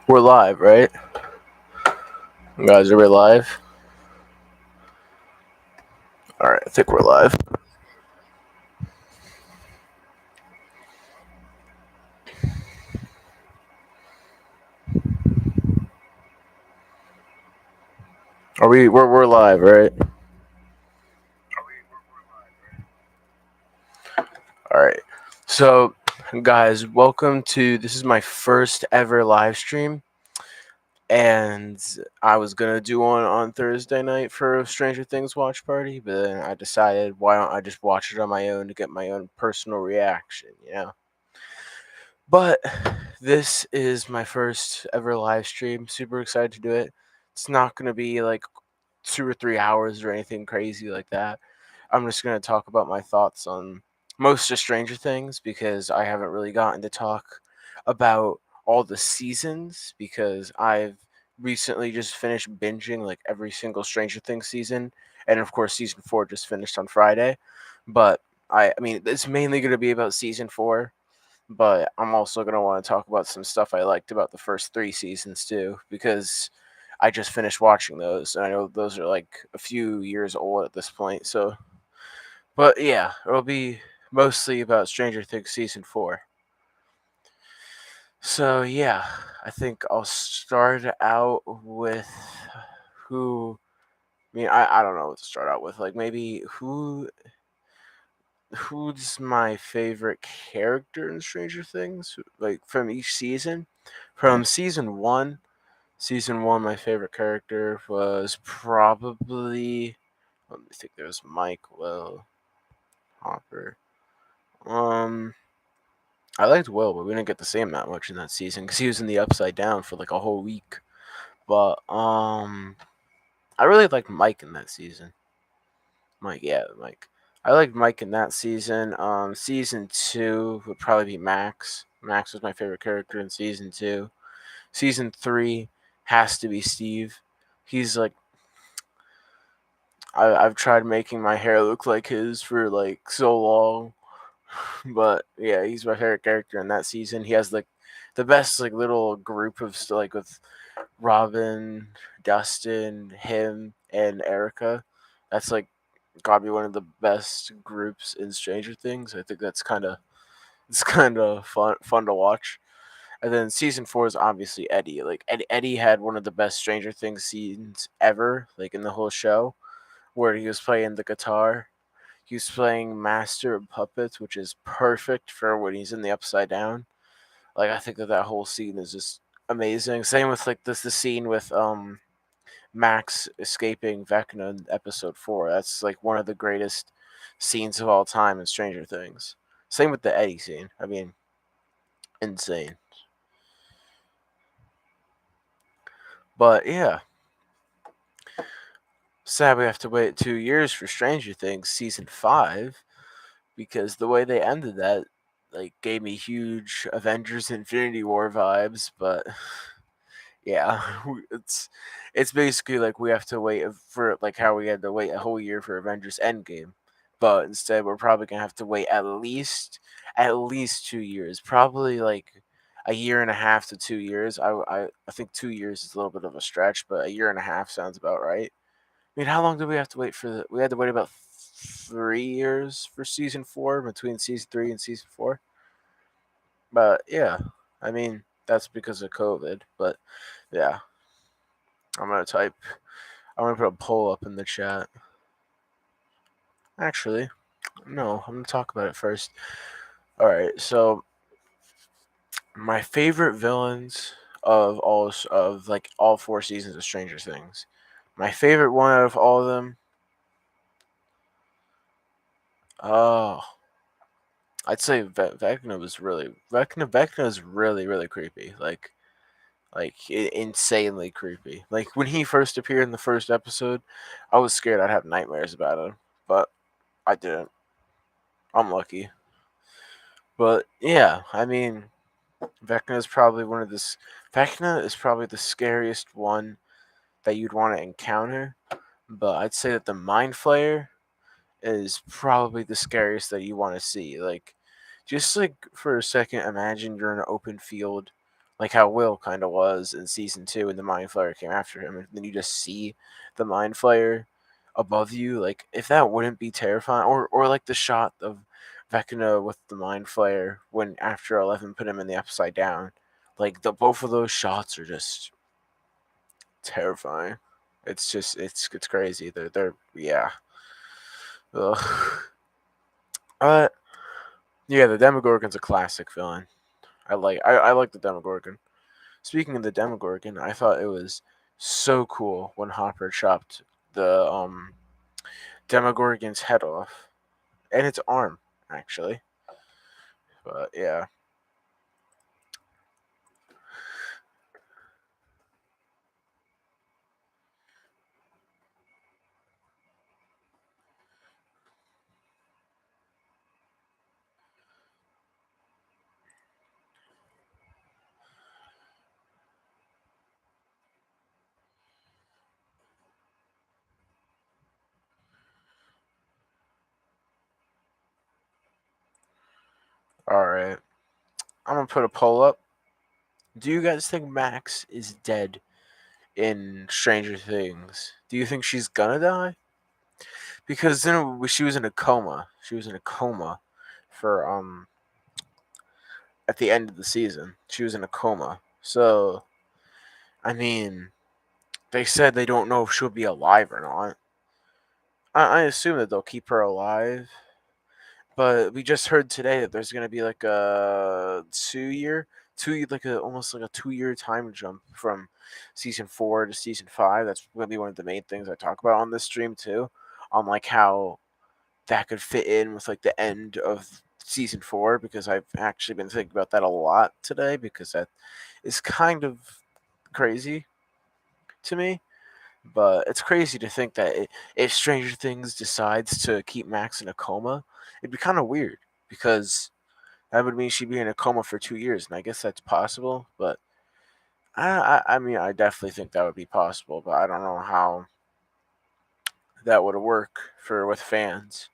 We're live, right? Guys, are we live? Alright, I think we're live. We're live, right? Alright. So, guys, welcome to this is my first ever live stream. And I was gonna do one on Thursday night for a Stranger Things watch party, but then I decided why don't I just watch it on my own to get my own personal reaction. But this is my first ever live stream. Super excited to do it. It's not gonna be like 2 or 3 hours or anything crazy like that. I'm just gonna talk about my thoughts on most of Stranger Things because I haven't really gotten to talk about all the seasons because I've recently just finished binging like every single Stranger Things season, and of course season 4 just finished on Friday. But I mean it's mainly gonna be about season 4, but I'm also going to want to talk about some stuff I liked about the first 3 seasons too, because I just finished watching those, and I know those are like a few years old at this point. So, but yeah, it'll be mostly about Stranger Things season 4. So yeah, I think I'll start out with who. I don't know what to start out with. Like maybe who's my favorite character in Stranger Things? Like from each season, from season one, my favorite character was probably. Let me think. There was Mike, Will, Hopper. Um, I liked Will, but we didn't get to see him that much in that season because he was in the Upside Down for like a whole week. But I really liked Mike in that season. Mike. I liked Mike in that season. Season 2 would probably be Max. Max was my favorite character in season 2. Season 3 has to be Steve. He's like I've tried making my hair look like his for like so long, but yeah, he's my favorite character in that season. He has like the best like little group of like with Robin, Dustin, him, and Erica. That's like gotta be one of the best groups in Stranger Things. I think that's kind of fun to watch. And then season 4 is obviously Eddie. Like Eddie had one of the best Stranger Things scenes ever, like in the whole show, where he was playing the guitar. He was playing Master of Puppets, which is perfect for when he's in the Upside Down. Like I think that whole scene is just amazing. Same with like this the scene with Max escaping Vecna in episode 4. That's like one of the greatest scenes of all time in Stranger Things. Same with the Eddie scene. I mean, insane. But yeah, sad we have to wait 2 years for Stranger Things season 5 because the way they ended that like gave me huge Avengers Infinity War vibes. But yeah, it's basically like we have to wait for like how we had to wait a whole year for Avengers Endgame, but instead we're probably gonna have to wait at least 2 years, probably like a year and a half to 2 years. I think 2 years is a little bit of a stretch, but a year and a half sounds about right. I mean, how long did we have to wait for the? We had to wait about 3 years for season 4 between season 3 and season 4. But yeah, I mean that's because of COVID. But yeah, I'm gonna type. I'm gonna put a poll up in the chat. Actually, no, I'm gonna talk about it first. All right, so my favorite villains of like all 4 seasons of Stranger Things. My favorite one out of all of them. Oh, I'd say Vecna was really Vecna is really creepy. Like insanely creepy. Like when he first appeared in the first episode, I was scared I'd have nightmares about him, but I didn't. I'm lucky. But yeah, I mean, Vecna is probably one of Vecna is probably the scariest one that you'd want to encounter. but I'd say that the Mind Flayer is probably the scariest that you want to see. Like, just like for a second, imagine you're in an open field, like how Will kind of was in season two, and the Mind Flayer came after him, and then you just see the Mind Flayer above you. Like, if that wouldn't be terrifying, or like the shot of Vecna with the Mind Flayer when after 11 put him in the Upside Down. Like the both of those shots are just terrifying. It's crazy. They're yeah. Ugh. Uh, yeah, the Demogorgon's a classic villain. I like the Demogorgon. Speaking of the Demogorgon, I thought it was so cool when Hopper chopped the Demogorgon's head off and its arm actually. But yeah, all right. I'm gonna put a poll up. Do you guys think Max is dead in Stranger Things? Do you think she's gonna die? Because then she was in a coma. She was in a coma for at the end of the season. She was in a coma. So I mean, they said they don't know if she'll be alive or not. I assume that they'll keep her alive, but we just heard today that there's gonna be like a 2 year, like a almost like a 2 year time jump from season 4 to season 5. That's gonna be one of the main things I talk about on this stream too, on like how that could fit in with like the end of season 4, because I've actually been thinking about that a lot today because that is kind of crazy to me. But it's crazy to think that if Stranger Things decides to keep Max in a coma, it'd be kind of weird because that would mean she'd be in a coma for 2 years, and I guess that's possible. But I mean, I definitely think that would be possible, but I don't know how that would work for with fans.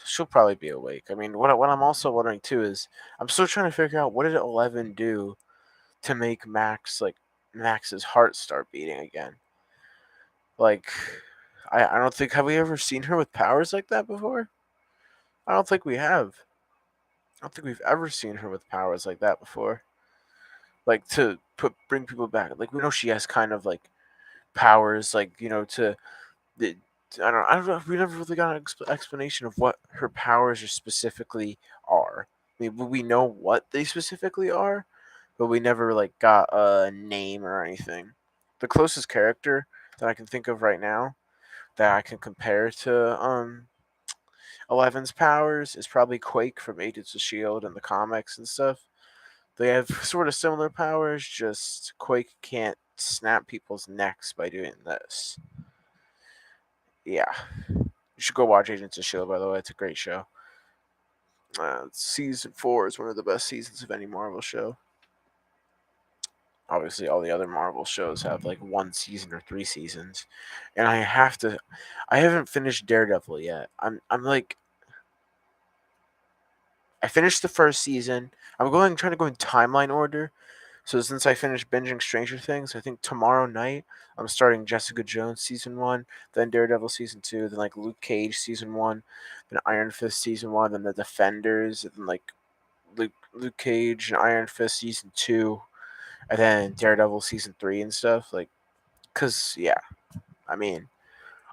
She'll probably be awake. I mean, what I'm also wondering too is I'm still trying to figure out what did 11 do to make Max's heart start beating again. Like, I don't think, have we ever seen her with powers like that before? I don't think we have. I don't think we've ever seen her with powers like that before. Like to bring people back. Like we know she has kind of like powers, like to the. I don't know. We never really got an explanation of what her powers are specifically are. I mean, we know what they specifically are, but we never like got a name or anything. The closest character that I can think of right now that I can compare to 11's powers is probably Quake from Agents of Shield and the comics and stuff. They have sort of similar powers, just Quake can't snap people's necks by doing this. Yeah, you should go watch Agents of Shield. By the way, it's a great show. Season 4 is one of the best seasons of any Marvel show. Obviously, all the other Marvel shows have like 1 season or 3 seasons, and I haven't finished Daredevil yet. I'm like, I finished the first season. Trying to go in timeline order. So since I finished binging Stranger Things, I think tomorrow night I'm starting Jessica Jones season 1, then Daredevil season 2, then like Luke Cage season 1, then Iron Fist season 1, then the Defenders, and then like Luke Cage and Iron Fist season 2, and then Daredevil season 3 and stuff. Like, cause yeah, I mean,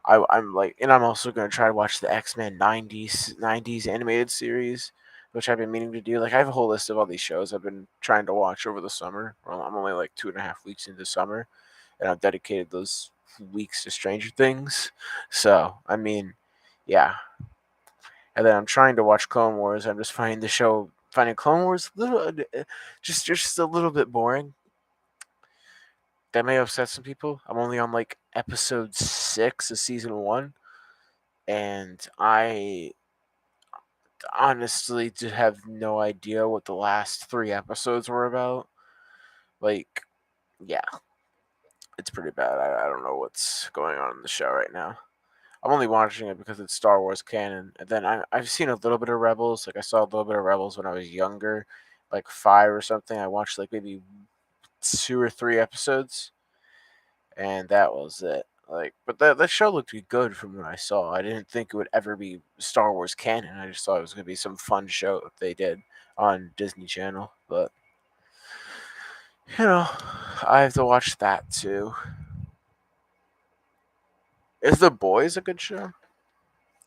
I'm like, and I'm also gonna try to watch the X-Men '90s animated series, which I've been meaning to do. Like, I have a whole list of all these shows I've been trying to watch over the summer. Well, I'm only like 2.5 weeks into summer, and I've dedicated those weeks to Stranger Things. So I mean, yeah. And then I'm trying to watch Clone Wars. I'm just finding Clone Wars a little, just a little bit boring. That may upset some people. I'm only on like episode 6 of season 1, and I honestly just have no idea what the last 3 episodes were about. Like, yeah, It's pretty bad. I don't know what's going on in the show right now. I'm only watching it because it's Star Wars canon. And then I've seen a little bit of Rebels. Like I saw a little bit of Rebels when I was younger, like 5 or something. I watched like maybe 2 or 3 episodes, and that was it. Like, but that show looked good from what I saw. I didn't think it would ever be Star Wars canon. I just thought it was gonna be some fun show if they did on Disney Channel. But you know, I have to watch that too. Is The Boys a good show?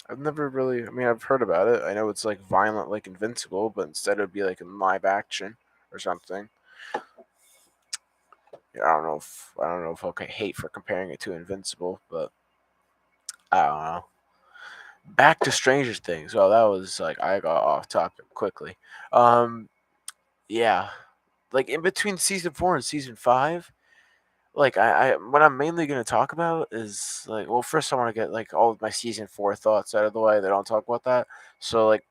I've never really. I mean, I've heard about it. I know it's like violent, like Invincible, but instead it'd be like in live action or something. Yeah, I don't know if I hate for comparing it to Invincible, but I don't know. Back to Stranger Things. Well, that was like I got off topic quickly. Um, yeah, like in between season 4 and season 5, like I what I'm mainly gonna talk about is like, well, first I want to get like all of my season 4 thoughts out of the way. They don't talk about that. So like,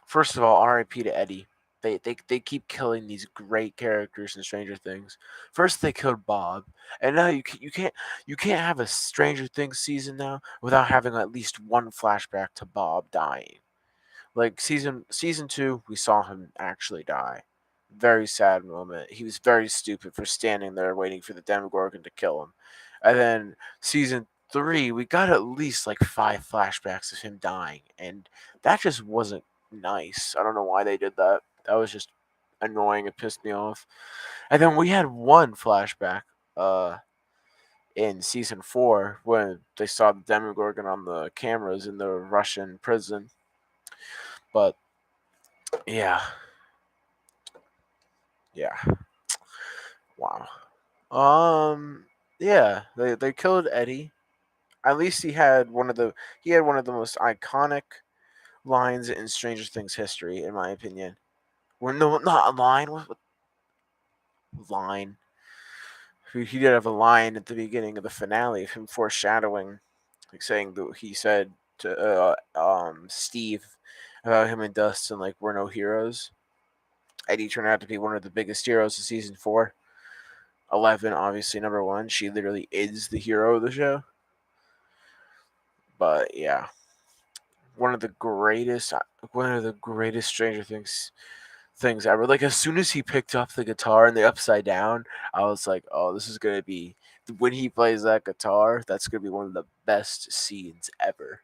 first of all, R.I.P. to Eddie. They keep killing these great characters in Stranger Things. First they killed Bob, and now you can't have a Stranger Things season now without having at least one flashback to Bob dying. Like season 2, we saw him actually die. Very sad moment. He was very stupid for standing there waiting for the Demogorgon to kill him. And then season 3, we got at least like 5 flashbacks of him dying, and that just wasn't nice. I don't know why they did that. That was just annoying. It pissed me off. And then we had one flashback uh in season 4 when they saw the Demogorgon on the cameras in the Russian prison. But yeah, yeah. Wow. Yeah, they killed Eddie. At least he had one of the most iconic lines in Stranger Things history, in my opinion. Well, no, not a line. What line? He did have a line at the beginning of the finale of him foreshadowing, like saying that he said to Steve about him and Dustin like we're no heroes. Eddie turned out to be one of the biggest heroes of season 4. 11, obviously number one. She literally is the hero of the show. But yeah, one of the greatest, one of the greatest Stranger things ever. Like as soon as he picked up the guitar and the upside down, I was like, oh, this is gonna be when he plays that guitar. That's gonna be one of the best scenes ever.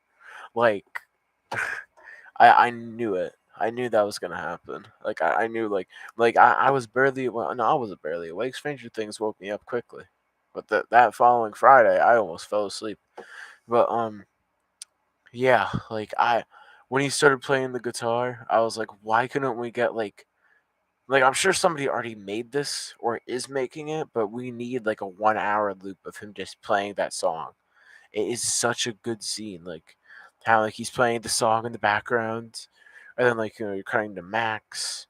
Like I knew it. I knew that was gonna happen. Like I knew I was barely well, no, I wasn't barely awake. Stranger Things woke me up quickly, but that following Friday, I almost fell asleep. But yeah, like I when he started playing the guitar, I was like, why couldn't we get like I'm sure somebody already made this or is making it, but we need like a 1 hour loop of him just playing that song. It is such a good scene, like how like he's playing the song in the background, and then like you're cutting to Max.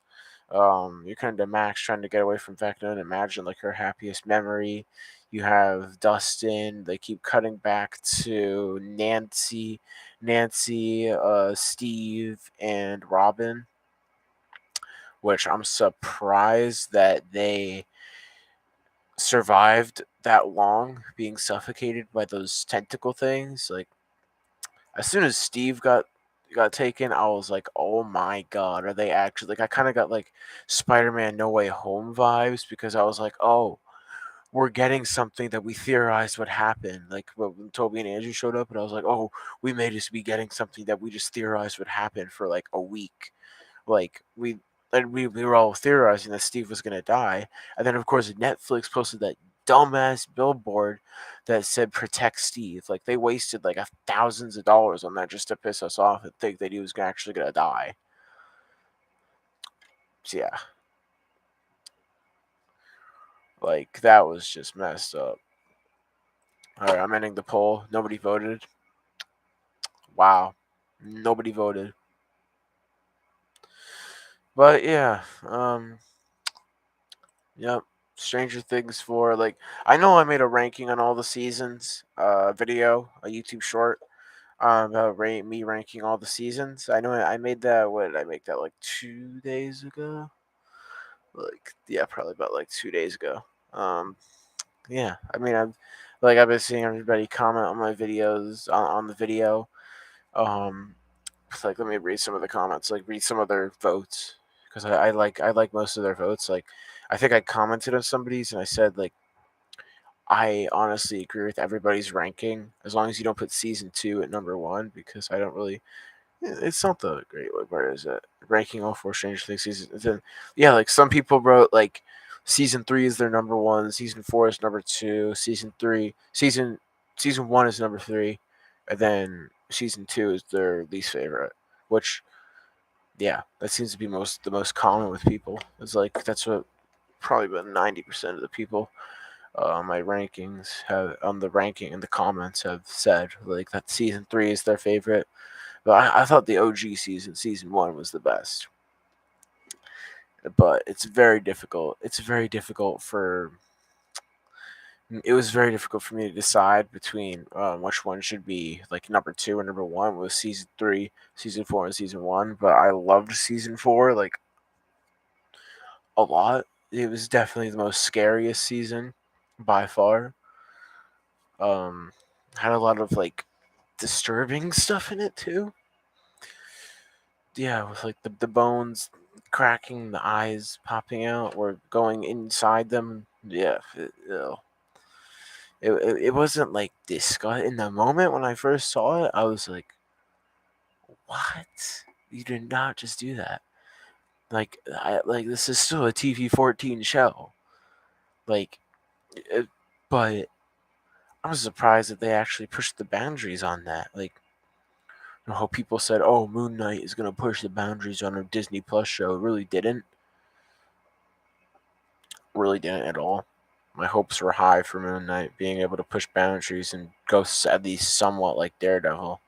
You're kind of Max trying to get away from Vecna and imagine like her happiest memory. You have Dustin. They keep cutting back to Nancy, Steve, and Robin, which I'm surprised that they survived that long being suffocated by those tentacle things. Like as soon as Steve got taken, I was like, "Oh my god, are they actually like?" I kind of got like Spider-Man No Way Home vibes because I was like, "Oh, we're getting something that we theorized would happen." Like when Toby and Andrew showed up, and I was like, "Oh, we may just be getting something that we just theorized would happen for like a week." Like we were all theorizing that Steve was gonna die, and then of course Netflix posted that dumbass billboard that said "Protect Steve." Like they wasted like thousands of dollars on that just to piss us off and think that he was actually gonna die. So yeah, like that was just messed up. All right, I'm ending the poll. Nobody voted. Wow, nobody voted. But yeah, yep. Stranger Things 4. Like I know I made a ranking on all the seasons, video, a YouTube short, about me ranking all the seasons. I know I made that. What did I make that like 2 days ago? Like yeah, probably about like 2 days ago. Yeah, I mean, I've been seeing everybody comment on my videos on the video. Um, it's like let me read some of the comments, like read some of their votes because I like most of their votes. Like, I think I commented on somebody's and I said like I honestly agree with everybody's ranking as long as you don't put season two at number one because I don't really. It's not the great. Where is it? Ranking all four Stranger Things seasons. Then yeah, like some people wrote like season three is their number one, season four is number two, season one is number three, and then season two is their least favorite. Which yeah, that seems to be the most common with people. It's like that's what probably about 90% of the people my rankings have on the ranking in the comments have said like that season three is their favorite. But I thought the OG season one, was the best. But it's very difficult. It was very difficult for me to decide between which one should be like number two and number one was season three, season four, and season one. But I loved season four like a lot. It was definitely the most scariest season by far. Um, had a lot of like disturbing stuff in it too. Yeah, with like the bones cracking, the eyes popping out or going inside them. Yeah, it wasn't like disgust in the moment when I first saw it. I was like, "What? You did not just do that." Like this is still a TV-14 show. Like, it, but I was surprised that they actually pushed the boundaries on that. Like, how people said, "Oh, Moon Knight is gonna push the boundaries on a Disney Plus show." It really didn't. Really didn't at all. My hopes were high for Moon Knight being able to push boundaries and go at least somewhat like Daredevil.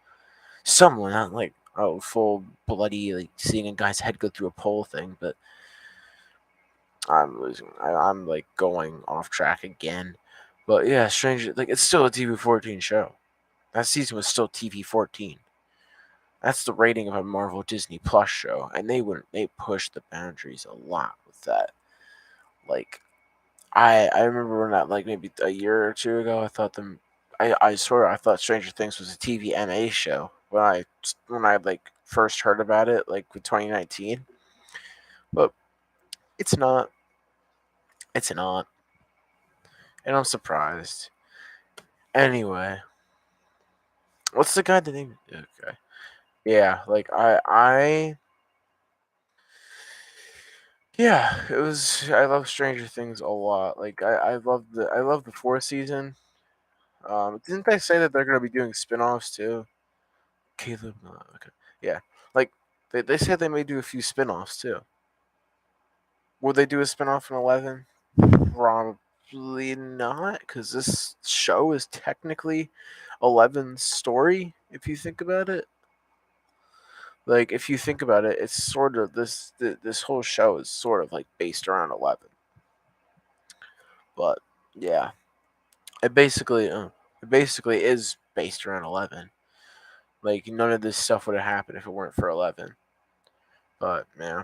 Somewhat, not like full bloody, like seeing a guy's head go through a pole thing, but I'm losing. I'm like going off track again. But yeah, Stranger, like it's still a TV-14 show. That season was still TV-14. That's the rating of a Marvel Disney Plus show, and they pushed the boundaries a lot with that. Like I remember when that like maybe a year or two ago, I swear I thought Stranger Things was a TVMA show when I like first heard about it like with 2019, but it's not. It's not, and I'm surprised. Anyway, what's the guy that name? Okay, yeah, like yeah, it was. I love Stranger Things a lot. Like I love the fourth season. Didn't they say that they're gonna be doing spin-offs too? Caleb. Okay. Yeah. Like they said they may do a few spin-offs too. Will they do a spin-off in 11? Probably not, because this show is technically 11's story. If you think about it, like if you think about it, it's sort of this whole show is sort of like based around 11. But yeah, it basically it basically is based around 11. Like none of this stuff would have happened if it weren't for 11. But man,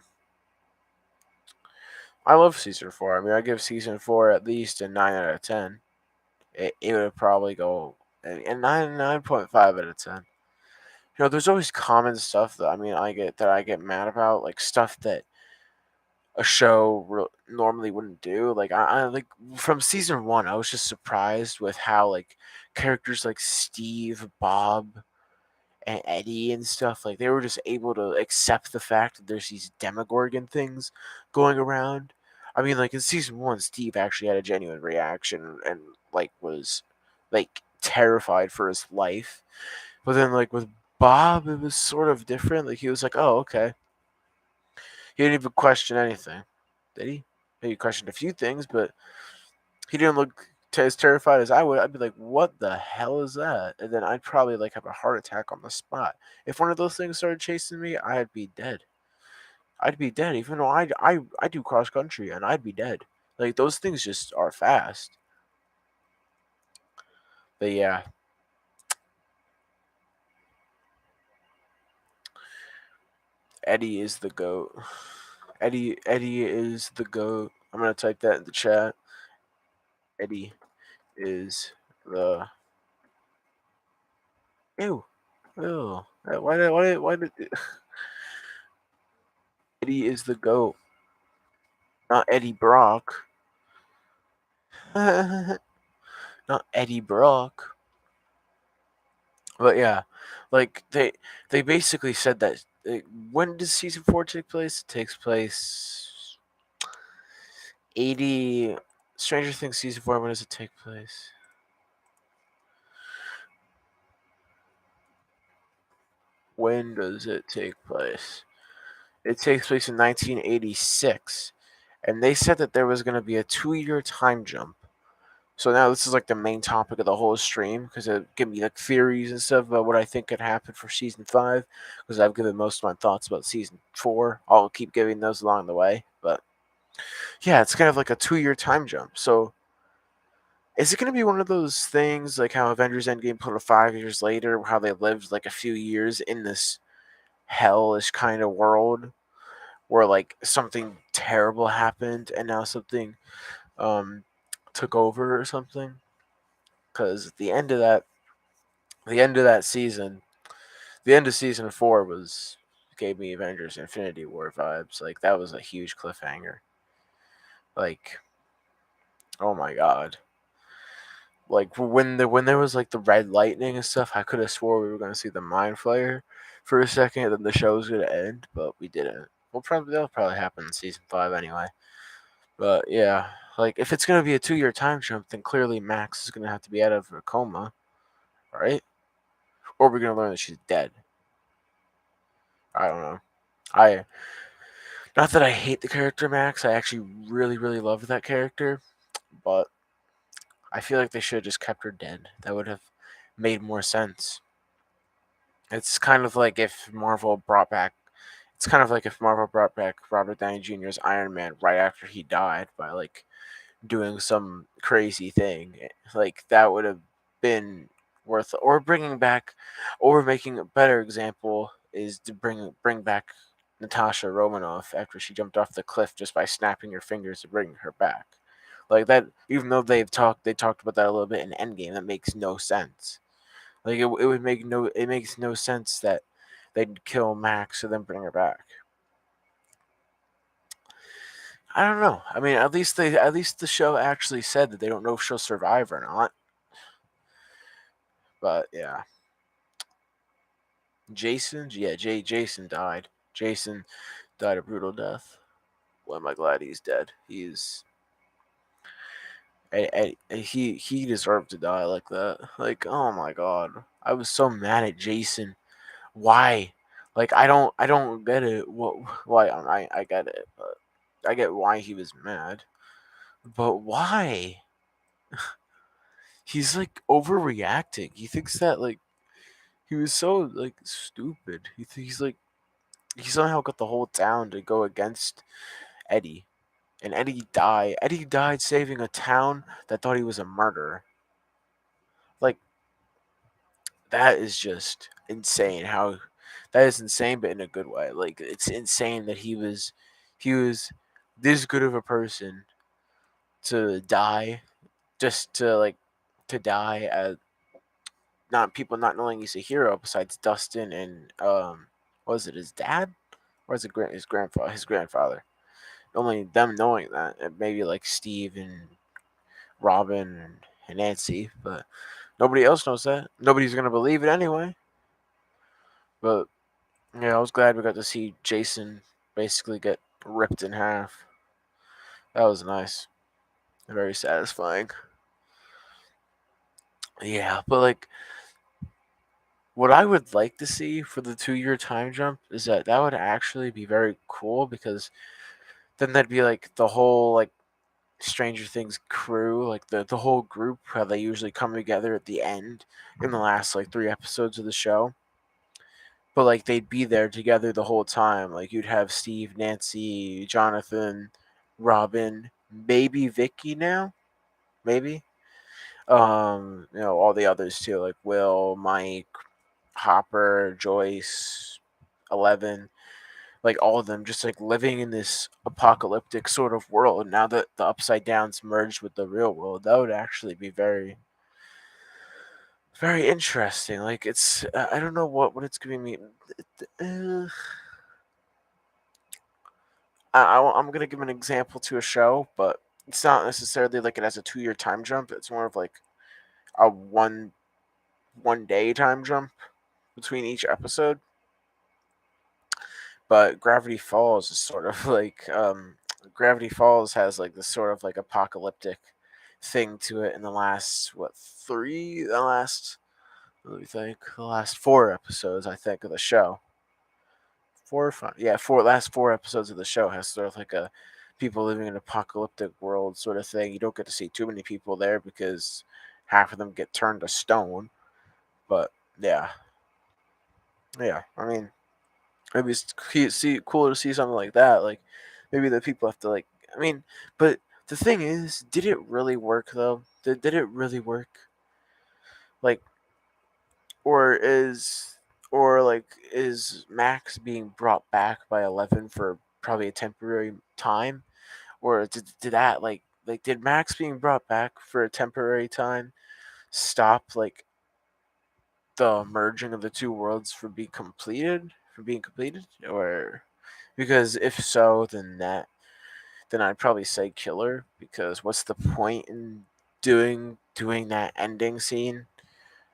I love season four. I mean, I give season four at least a 9 out of 10. It would probably go a 9.5 out of 10. You know, there's always common stuff that I get mad about, like stuff that a show normally wouldn't do. Like I like from season one, I was just surprised with how like characters like Steve, Bob, and Eddie and stuff, like they were just able to accept the fact that there's these Demogorgon things going around. I mean, like in season one, Steve actually had a genuine reaction and like was like terrified for his life. But then like with Bob, it was sort of different. Like he was like, "Oh, okay." He didn't even question anything, did he? He questioned a few things, but he didn't look as terrified as I would. I'd be like, "What the hell is that?" And then I'd probably like have a heart attack on the spot. If one of those things started chasing me, I'd be dead. I'd be dead. Even though I do cross country and I'd be dead. Like those things just are fast. But yeah, Eddie is the goat. Eddie is the goat. I'm gonna type that in the chat. Eddie. is the ew ew. Why did Eddie is the goat, not Eddie Brock, not Eddie Brock. But yeah, like they basically said that when does season 4 take place? It takes place 80 Stranger Things season 4. When does it take place? When does it take place? It takes place in 1986, and they said that there was going to be a 2-year time jump. So now this is like the main topic of the whole stream because it give me like theories and stuff about what I think could happen for season 5. Because I've given most of my thoughts about season 4. I'll keep giving those along the way, but yeah, it's kind of like a 2-year time jump. So is it going to be one of those things like how Avengers Endgame put it 5 years later, how they lived like a few years in this hellish kind of world where like something terrible happened and now something um took over or something? Because at the end of that season, the end of season 4 was gave me Avengers Infinity War vibes. Like that was a huge cliffhanger. Like, oh my god. Like when there was like the red lightning and stuff, I could have swore we were gonna see the mind flayer for a second, and then the show was gonna end, but we didn't. Well, probably that'll probably happen in season 5 anyway. But yeah, like if it's gonna be a 2-year time jump, then clearly Max is gonna have to be out of her coma, right? Or we're gonna learn that she's dead. I don't know. I Not that I hate the character Max. I actually really love that character, but I feel like they should have just kept her dead. That would have made more sense. It's kind of like if Marvel brought back. It's kind of like if Marvel brought back Robert Downey Jr.'s Iron Man right after he died by like doing some crazy thing. Like that would have been worth. Or bringing back, or making a better example is to bring back Natasha Romanoff after she jumped off the cliff just by snapping her fingers to bring her back. Like that, even though they talked about that a little bit in Endgame, that makes no sense. Like it would make no, it makes no sense that they'd kill Max and then bring her back. I don't know. I mean, at least the show actually said that they don't know if she'll survive or not. But yeah, Jason died. Jason died a brutal death. Well, am I glad he's dead? He deserved to die like that. Like, oh my god, I was so mad at Jason. Why? Like, I don't get it. What? Why? I get it, but I get why he was mad. But why? He's like overreacting. He thinks that like he was so like stupid. He's like he somehow got the whole town to go against Eddie, and Eddie died. Eddie died saving a town that thought he was a murderer. Like that is just insane. How that is insane, but in a good way. Like it's insane that he was this good of a person to die, just to like to die as not people not knowing he's a hero. Besides Dustin and what was it his dad or was it his grandfather? Only them knowing that, and maybe like Steve and Robin and Nancy, but nobody else knows that. Nobody's gonna believe it anyway. But yeah, I was glad we got to see Jason basically get ripped in half. That was nice, very satisfying. Yeah, but like what I would like to see for the 2-year time jump is that would actually be very cool because then that'd be like the whole like Stranger Things crew, like the whole group, how they usually come together at the end in the last like 3 episodes of the show. But like they'd be there together the whole time. Like you'd have Steve, Nancy, Jonathan, Robin, maybe Vicky now, maybe. All the others too, like Will, Mike, Hopper, Joyce, 11. like all of them just like living in this apocalyptic sort of world now that the upside down's merged with the real world. That would actually be very interesting. Like it's I don't know what it's giving me. Uh, I'm gonna give an example to a show, but it's not necessarily like it has a 2 year time jump. It's more of like a one day time jump between each episode. But Gravity Falls is sort of like Gravity Falls has like this sort of like apocalyptic thing to it in the last the last let me think the last 4 episodes I think of the show. 4 or 5, yeah, four episodes of the show has sort of like a people living in an apocalyptic world sort of thing. You don't get to see too many people there because half of them get turned to stone. But yeah, yeah. I mean, maybe it's cool to see something like that. Like maybe the people have to like. I mean, but the thing is, did it really work though? Did it really work? Like, or is Max being brought back by 11 for probably a temporary time, or did that like did Max being brought back for a temporary time stop like the merging of the two worlds from being completed, or because if so, then I'd probably say killer, because what's the point in doing that ending scene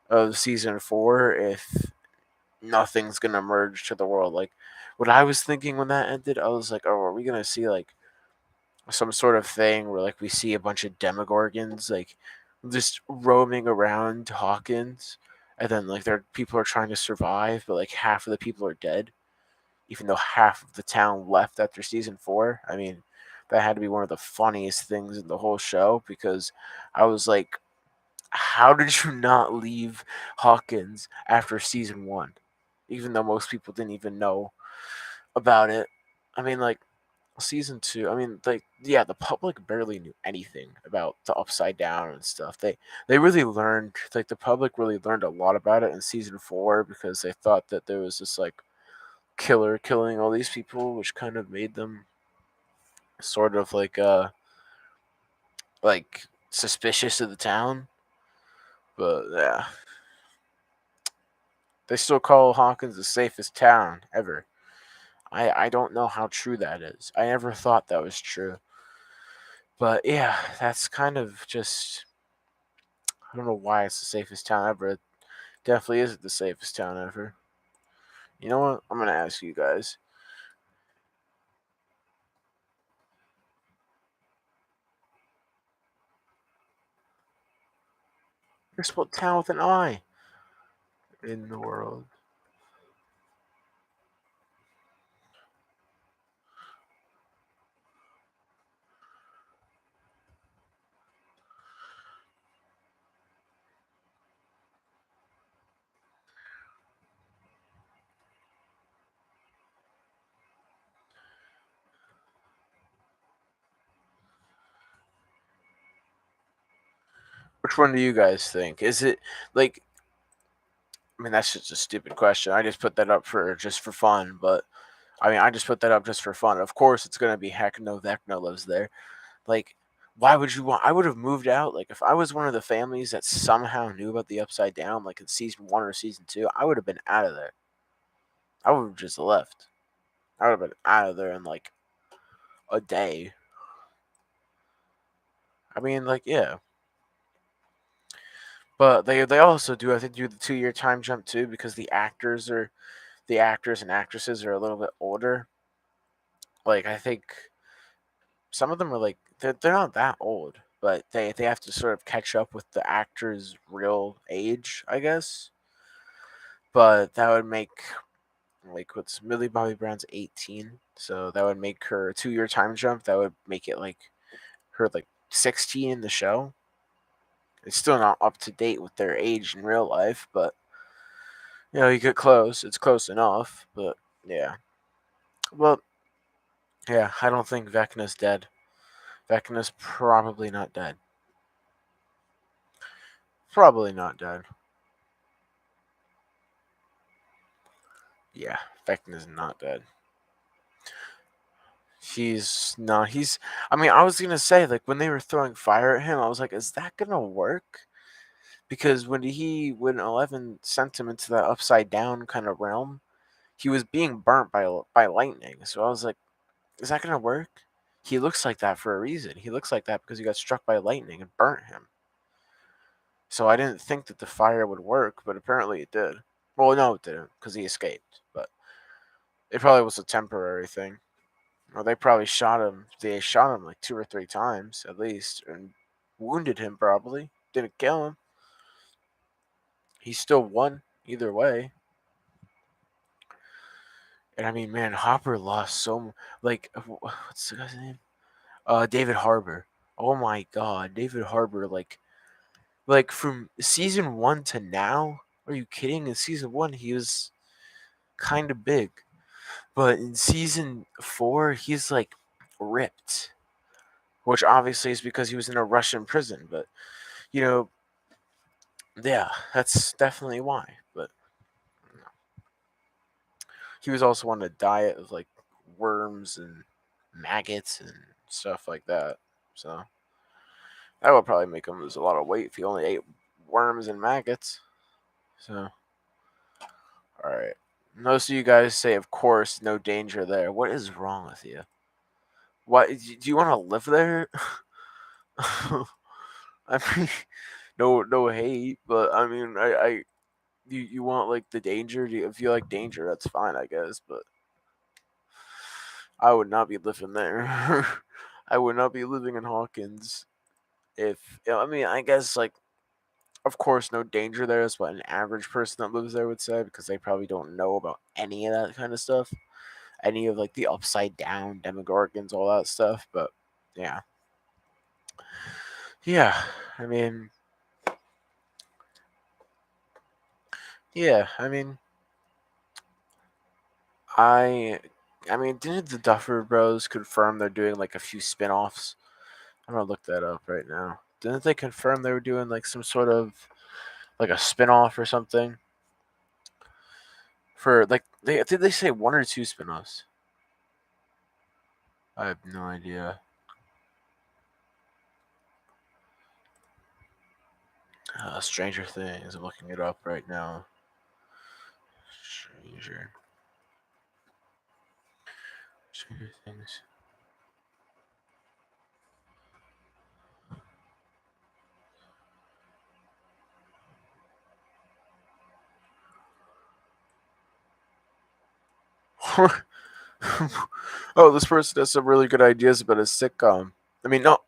of season 4 if nothing's gonna merge to the world? Like what I was thinking when that ended, I was like, oh, are we gonna see like some sort of thing where like we see a bunch of demogorgons like just roaming around Hawkins, and then like their people are trying to survive, but like half of the people are dead, even though half of the town left after season 4. I mean, that had to be one of the funniest things in the whole show, because I was like, how did you not leave Hawkins after season 1? Even though most people didn't even know about it. I mean, like, season 2, I mean, like, yeah, the public barely knew anything about the Upside Down and stuff. They really learned, like, the public really learned a lot about it in season 4, because they thought that there was this, like, killer killing all these people, which kind of made them sort of like suspicious of the town. But yeah, they still call Hawkins the safest town ever. I don't know how true that is. I never thought that was true. But yeah, that's kind of just, I don't know why it's the safest town ever. It definitely isn't the safest town ever. You know what? I'm gonna ask you guys. You're spelled town with an I in the world. Which one do you guys think? Is it like, I mean, that's just a stupid question. I just put that up for just for fun, but I mean, I just put that up just for fun. Of course, it's gonna be heck no. Vecna lives there. Like, why would you want? I would have moved out. Like, if I was one of the families that somehow knew about the Upside Down, like in season 1 or season 2, I would have been out of there. I would have just left. I would have been out of there in like a day. I mean, like, yeah. But they also do, I think, do the 2 year time jump too, because the actors and actresses are a little bit older. Like, I think some of them are like they're not that old, but they have to sort of catch up with the actor's real age, I guess. But that would make, like, what's Millie Bobby Brown's 18, so that would make her a 2 year time jump. That would make it like her like 16 in the show. It's still not up to date with their age in real life, but you get close. It's close enough, but yeah. Well, yeah, I don't think Vecna's dead. Vecna's probably not dead. Probably not dead. Yeah, Vecna's not dead. He's not. He's. I mean, I was gonna say like when they were throwing fire at him, I was like, is that gonna work? Because when 11 sent him into that upside down kind of realm, he was being burnt by lightning. So I was like, is that gonna work? He looks like that for a reason. He looks like that because he got struck by lightning and burnt him. So I didn't think that the fire would work, but apparently it did. Well, no, it didn't because he escaped. But it probably was a temporary thing. Well, they probably shot him. They shot him like 2 or 3 times at least, and wounded him. Probably didn't kill him. He still won either way. And I mean, man, Hopper lost like what's the guy's name? David Harbour. Oh my God, David Harbour. Like from season 1 to now. Are you kidding? In season 1, he was kind of big, but in season 4, he's like ripped. Which obviously is because he was in a Russian prison, but you know, yeah, that's definitely why. But he was also on a diet of like worms and maggots and stuff like that. So that would probably make him lose a lot of weight if he only ate worms and maggots. So, all right. Most of you guys say, of course, no danger there. What is wrong with you? What do you want to live there? I mean, no hate, but I mean, you want like the danger. If you like danger, that's fine, I guess. But I would not be living there. I would not be living in Hawkins if I mean, I guess like of course no danger there is what an average person that lives there would say because they probably don't know about any of that kind of stuff, any of like the upside down demogorgons, all that stuff. But yeah, yeah. I mean, yeah. I, I mean, didn't the Duffer Bros confirm they're doing like a few spin-offs? I'm gonna look that up right now. Didn't they confirm they were doing like some sort of like a spin-off or something? For like did they say 1 or 2 spin-offs? I have no idea. Stranger Things. I'm looking it up right now. Stranger Stranger Things. Oh, this person has some really good ideas about a sitcom. I mean, no,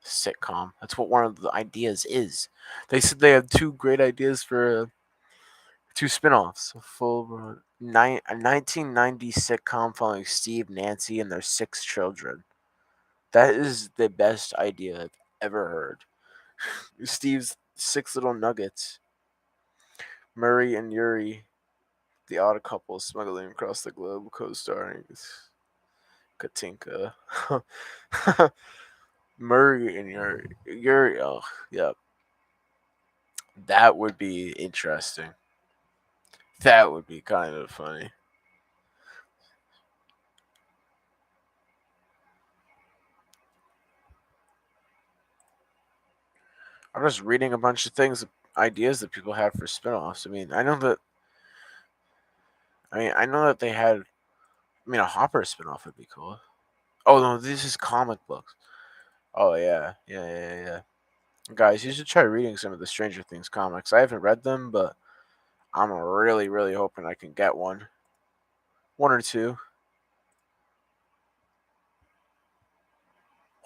sitcom. That's what one of the ideas is. They said they have 2 great ideas for 2 spin-offs. A 1990 sitcom following Steve, Nancy, and their 6 children. That is the best idea I've ever heard. Steve's 6 little nuggets. Murray and Yuri, the odd couple smuggling across the globe, co-starring Katinka. Murray and Yuri. Oh, yeah, that would be interesting. That would be kind of funny. I'm just reading a bunch of things, ideas that people have for spin-offs. I mean, I know that they had. I mean, a Hopper spin-off would be cool. Oh no, this is comic books. Oh yeah. Guys, you should try reading some of the Stranger Things comics. I haven't read them, but I'm really hoping I can get one or two.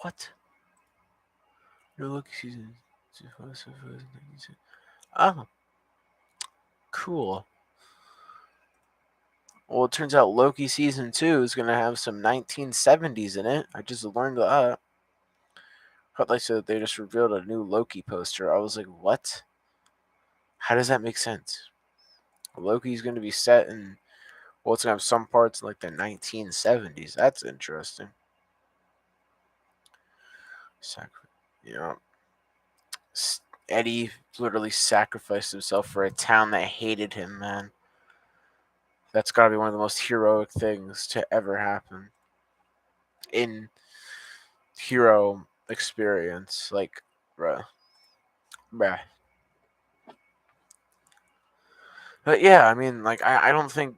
What? No look season. Oh, cool. Well, it turns out Loki season 2 is gonna have some 1970s in it. I just learned that. I thought they said they just revealed a new Loki poster. I was like, what? How does that make sense? Loki's gonna be set in well, it's gonna have some parts in like the 1970s. That's interesting. You know, Eddie literally sacrificed himself for a town that hated him, man. That's gotta be one of the most heroic things to ever happen. in hero experience. Like, bruh, bruh. But yeah, I mean, like, I don't think.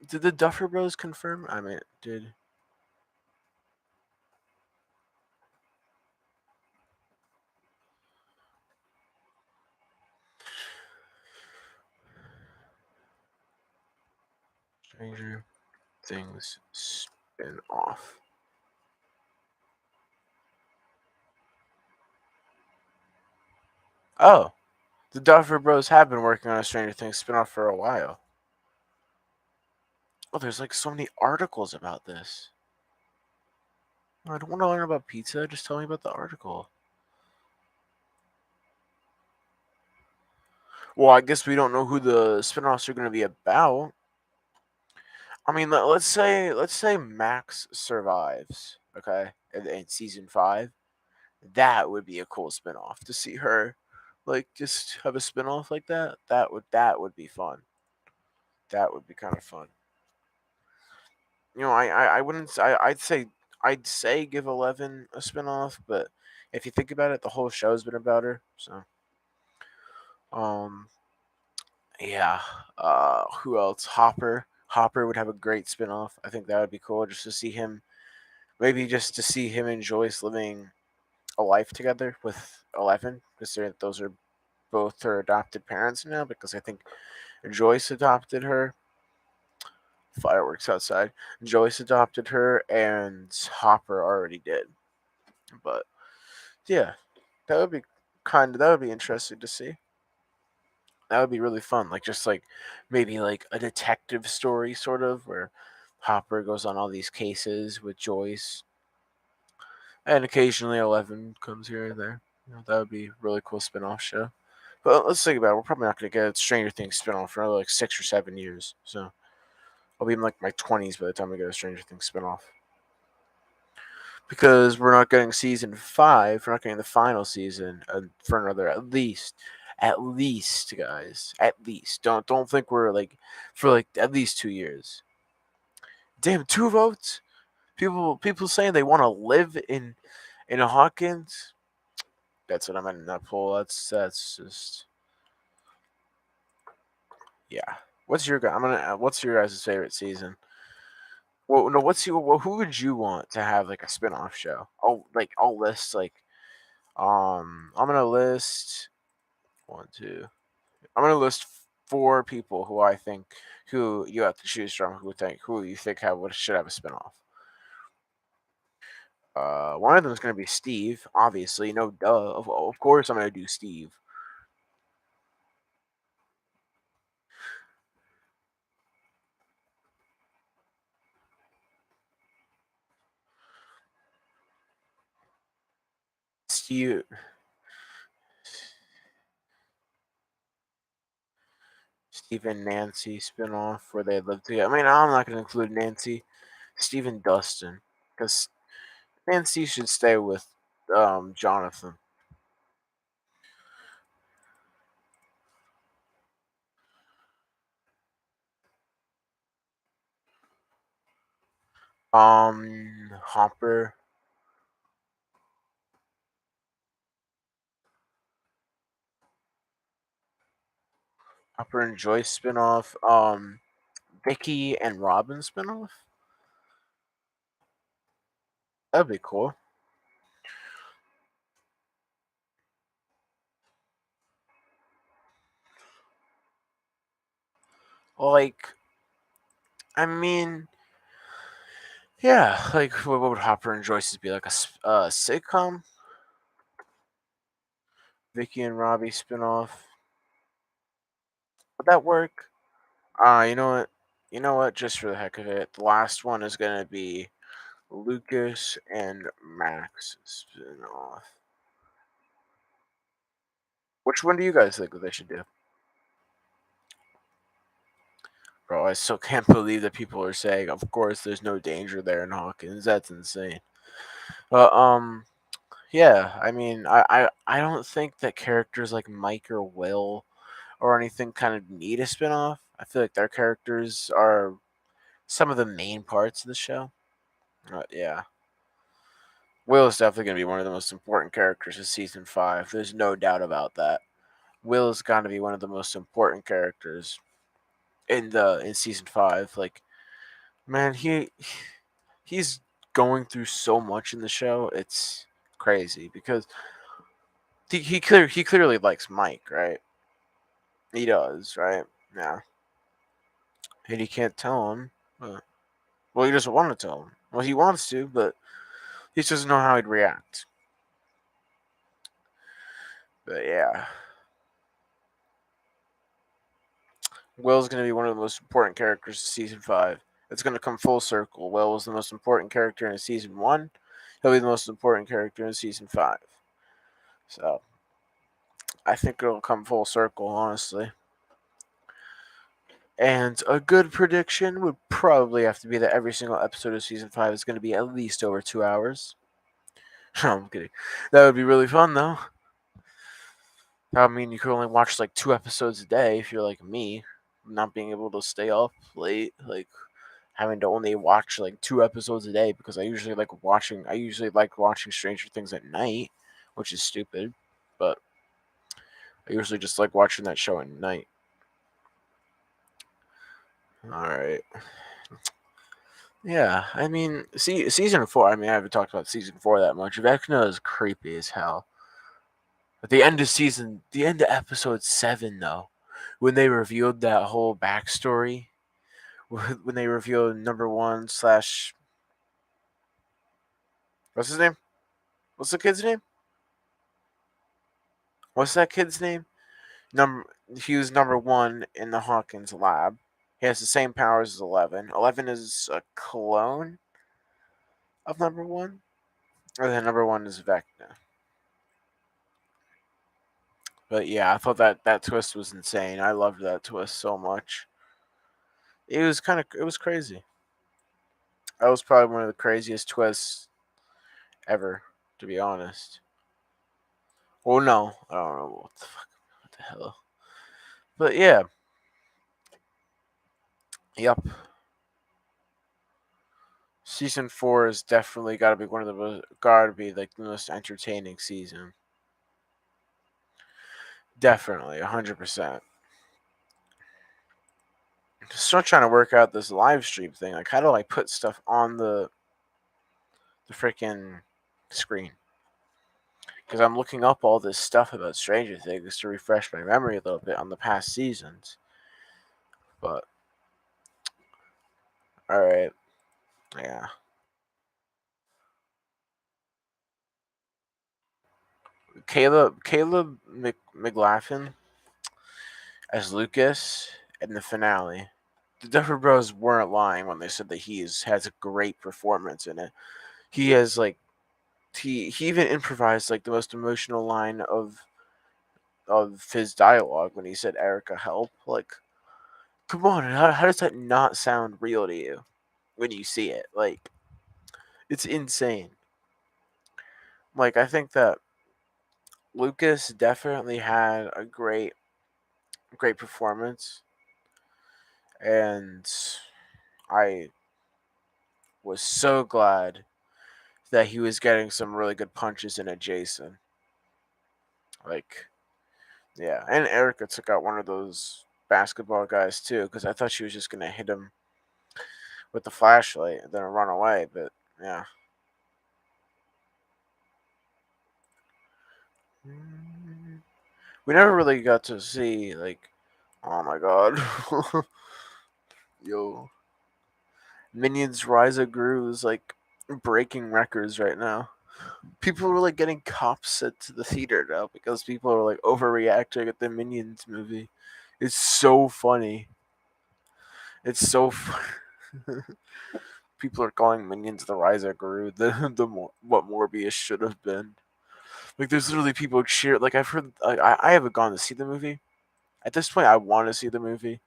Did the Duffer Bros confirm? I mean, did Stranger Things spin off? Oh, the Duffer Bros have been working on a Stranger Things spin off for a while. Oh, there's like so many articles about this. I don't want to learn about pizza. Just tell me about the article. Well, I guess we don't know who the spin-offs are going to be about. I mean, let's say Max survives, okay, in season 5. That would be a cool spin-off to see her like just have a spin-off like that. That would be fun. That would be kind of fun. I wouldn't I'd say give 11 a spin-off, but if you think about it, the whole show's been about her. So, um yeah, who else? Hopper would have a great spin-off. I think that would be cool just to see him, maybe just to see him and Joyce living a life together with 11, because those are both her adopted parents now, because I think Joyce adopted her. Fireworks outside. Joyce adopted her, and Hopper already did. But yeah, that would be interesting to see. That would be really fun. Like, just like maybe like a detective story, sort of, where Hopper goes on all these cases with Joyce, and occasionally 11 comes here and there. That would be a really cool spin-off show. But let's think about it. We're probably not going to get a Stranger Things spin-off for another like 6 or 7 years. So I'll be in like my 20s by the time we get a Stranger Things spin-off. Because we're not getting season 5, we're not getting the final season for another at least, guys, at least. Don't think we're like for like at least 2 years. Damn, 2 votes. People saying they want to live in Hawkins. That's what I meant in that poll. That's just, yeah. What's your guy? I'm gonna. What's your guys' favorite season? Well, no. Who would you want to have like a spin-off show? I'll list like I'm gonna list one, two. I'm gonna list 4 people who you have to choose from. Who you think should have a spin-off. One of them is gonna be Steve. Obviously, no duh. Of course, I'm gonna do Steve. Steve, Steve and Nancy spin-off where they live together. I mean, I'm not gonna include Nancy. Steve and Dustin, because Nancy should stay with Jonathan. Hopper, Hopper and Joyce spin-off. Vicky and Robin spin-off. That'd be cool. Like, I mean, yeah. Like, what would Hopper and Joyce's be like sitcom? Vicky and Robbie spin-off. Would that work? You know what? You know what? Just for the heck of it, the last one is gonna be Lucas and Max spin-off. Which one do you guys think that they should do? Bro, I still can't believe that people are saying, of course, there's no danger there in Hawkins. That's insane. But yeah. I mean, I don't think that characters like Mike or Will or anything kind of need a spin-off. I feel like their characters are some of the main parts of the show. Yeah. Will is definitely going to be one of the most important characters of season 5. There's no doubt about that. Will is going to be one of the most important characters in season 5. Like, man, he's going through so much in the show. It's crazy because he clearly likes Mike, right? He does, right? Yeah, and he can't tell him. Well, he doesn't want to tell him. Well, he wants to, but he just doesn't know how he'd react. But yeah, Will's going to be one of the most important characters of season 5. It's going to come full circle. Will was the most important character in season 1. He'll be the most important character in season 5. So I think it'll come full circle, honestly. And a good prediction would probably have to be that every single episode of season 5 is going to be at least over 2 hours. No, I'm kidding. That would be really fun, though. I mean, you could only watch like 2 episodes a day if you're like me, not being able to stay up late, like having to only watch like 2 episodes a day because I usually like watching Stranger Things at night, which is stupid, but I usually just like watching that show at night. All right. Yeah, I mean, see, season 4. I mean, I haven't talked about season 4 that much. Vecna is creepy as hell. At the end of episode 7, though, when they revealed that whole backstory, when they revealed number one slash what's his name? What's the kid's name? What's that kid's name? Number He was number one in the Hawkins lab. He has the same powers as 11. 11 is a clone of number one, and then number one is Vecna. But yeah, I thought that twist was insane. I loved that twist so much. It was crazy. That was probably one of the craziest twists ever, to be honest. Well, no, I don't know what the hell. But yeah, yep. Season 4 is definitely got to be one of the most, got to be like the most entertaining season. Definitely, 100%. Still trying to work out this live stream thing. Like, how do I put stuff on the freaking screen? Because I'm looking up all this stuff about Stranger Things to refresh my memory a little bit on the past seasons. But all right, yeah. Caleb McLaughlin as Lucas in the finale. The Duffer Bros weren't lying when they said that has a great performance in it. He has like he even improvised like the most emotional line of his dialogue when he said Erica help. Like, come on, how does that not sound real to you when you see it? Like, it's insane. Like, I think that Lucas definitely had a great performance, and I was so glad that he was getting some really good punches in at Jason. Like, yeah, and Erica took out one of those basketball guys too, because I thought she was just gonna hit him with the flashlight and then run away. But yeah, we never really got to see like, oh my god, yo, Minions Rise of Gru is like breaking records right now. People were like getting cops sent to the theater now because people are like overreacting at the Minions movie. It's so funny. It's so people are calling Minions the Rise of Gru what Morbius should have been. Like there's literally people cheer. Like I've heard. Like, I haven't gone to see the movie. At this point, I want to see the movie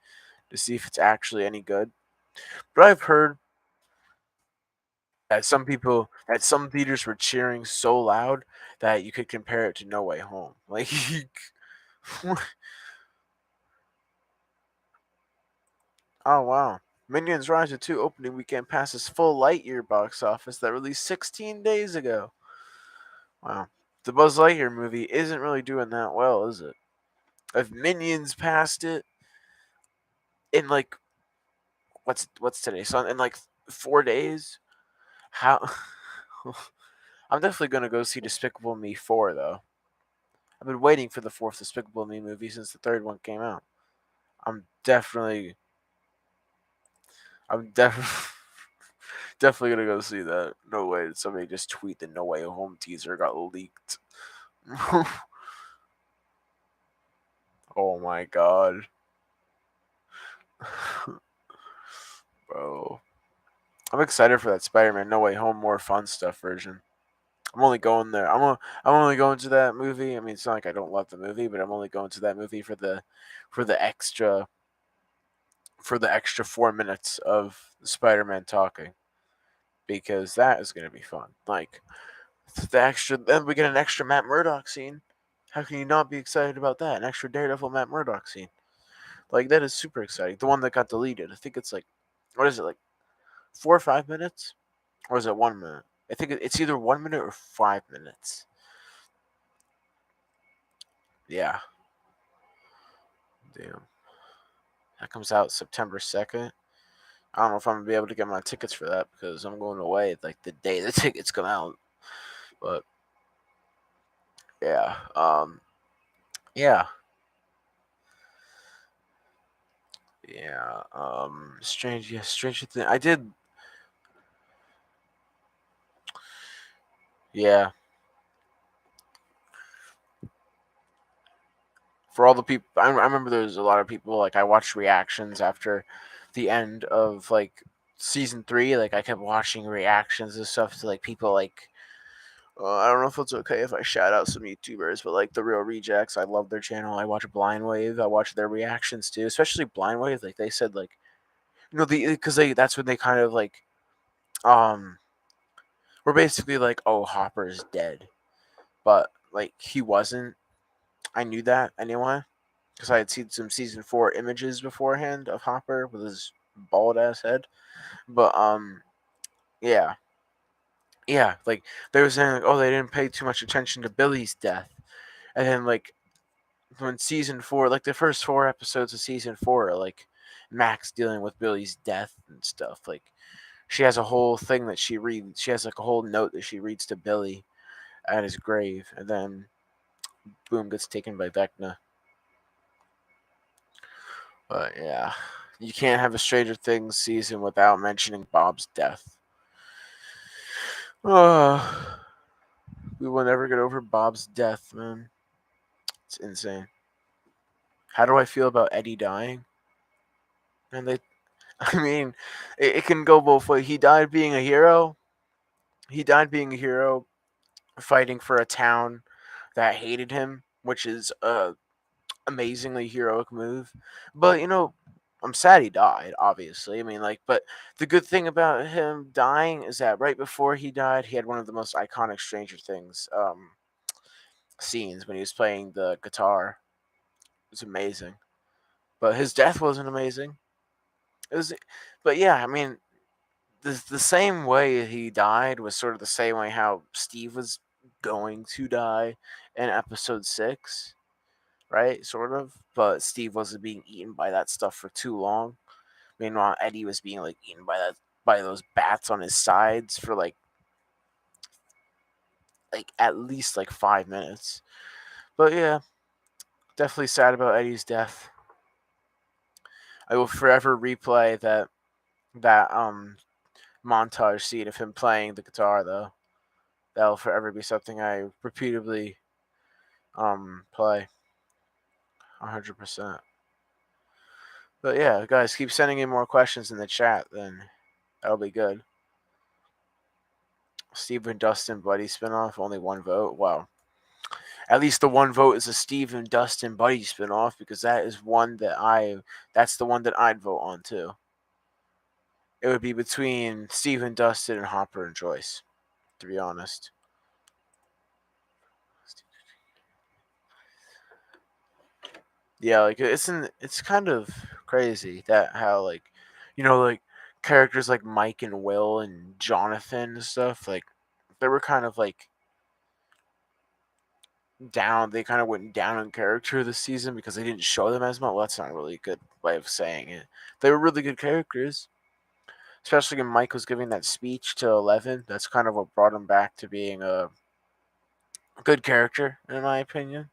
to see if it's actually any good. But I've heard that some theaters were cheering so loud that you could compare it to No Way Home. Like, oh wow. Minions Rise of 2 opening weekend passes full Lightyear box office that released 16 days ago. Wow. The Buzz Lightyear movie isn't really doing that well, is it? If Minions passed it in like what's today? So in like 4 days, how? I'm definitely gonna go see Despicable Me 4 though. I've been waiting for the fourth Despicable Me movie since the third one came out. I'm definitely, I'm definitely, definitely gonna go see that. No way did somebody just tweet the No Way Home teaser got leaked. Oh my god, bro! I'm excited for that Spider-Man No Way Home more fun stuff version. I'm only going there. I'm only going to that movie. I mean, it's not like I don't love the movie, but I'm only going to that movie for the extra for the extra 4 minutes of Spider-Man talking because that is gonna be fun. Like the extra, then we get an extra Matt Murdock scene. How can you not be excited about that? An extra Daredevil Matt Murdock scene. Like that is super exciting. The one that got deleted. I think it's like, what is it like 4 or 5 minutes, or is it 1 minute? I think it's either 1 minute or 5 minutes. Yeah, damn. That comes out September 2nd. I don't know if I'm gonna be able to get my tickets for that because I'm going away like the day the tickets come out. But yeah, yeah, yeah. Strange. Yeah, Stranger Thing. I did. Yeah, for all the people, I remember there was a lot of people. Like I watched reactions after the end of like season 3. Like I kept watching reactions and stuff to like people like. I don't know if it's okay if I shout out some YouTubers, but like the Real Rejects, I love their channel. I watch Blind Wave. I watch their reactions too, especially Blind Wave. Like they said, like the because they that's when they kind of like um were basically like, oh, Hopper's dead, but like he wasn't. I knew that anyway because I had seen some season 4 images beforehand of Hopper with his bald ass head. But yeah, yeah, like they were saying, like, oh, they didn't pay too much attention to Billy's death, and then like when season 4, like the first 4 episodes of season 4, are like Max dealing with Billy's death and stuff. Like she has a whole thing that she reads. She has like a whole note that she reads to Billy at his grave, and then boom, gets taken by Vecna. But yeah, you can't have a Stranger Things season without mentioning Bob's death. Oh, we will never get over Bob's death, man. It's insane. How do I feel about Eddie dying? And they, I mean, it can go both ways. He died being a hero. He died being a hero, fighting for a town that hated him, which is a amazingly heroic move. But I'm sad he died. Obviously, I mean, like, but the good thing about him dying is that right before he died, he had one of the most iconic Stranger Things scenes when he was playing the guitar. It was amazing. But his death wasn't amazing. It was, but yeah, I mean, the same way he died was sort of the same way how Steve was going to die in episode 6, right? Sort of. But Steve wasn't being eaten by that stuff for too long. Meanwhile, Eddie was being like eaten by those bats on his sides for like at least like 5 minutes. But yeah, definitely sad about Eddie's death. I will forever replay that montage scene of him playing the guitar though. That'll forever be something I repeatedly play 100%. But yeah, guys, keep sending in more questions in the chat, then that'll be good. Steve and Dustin Buddy spinoff, only one vote. Wow. At least the one vote is a Steve and Dustin Buddy spinoff because that's the one that I'd vote on too. It would be between Steve and Dustin and Hopper and Joyce, to be honest. Yeah, like it's kind of crazy that how like like characters like Mike and Will and Jonathan and stuff, like they were kind of like down. They kind of went down in character this season because they didn't show them as much. Well, that's not really a good way of saying it. They were really good characters, especially when Mike was giving that speech to 11. That's kind of what brought him back to being a good character, in my opinion.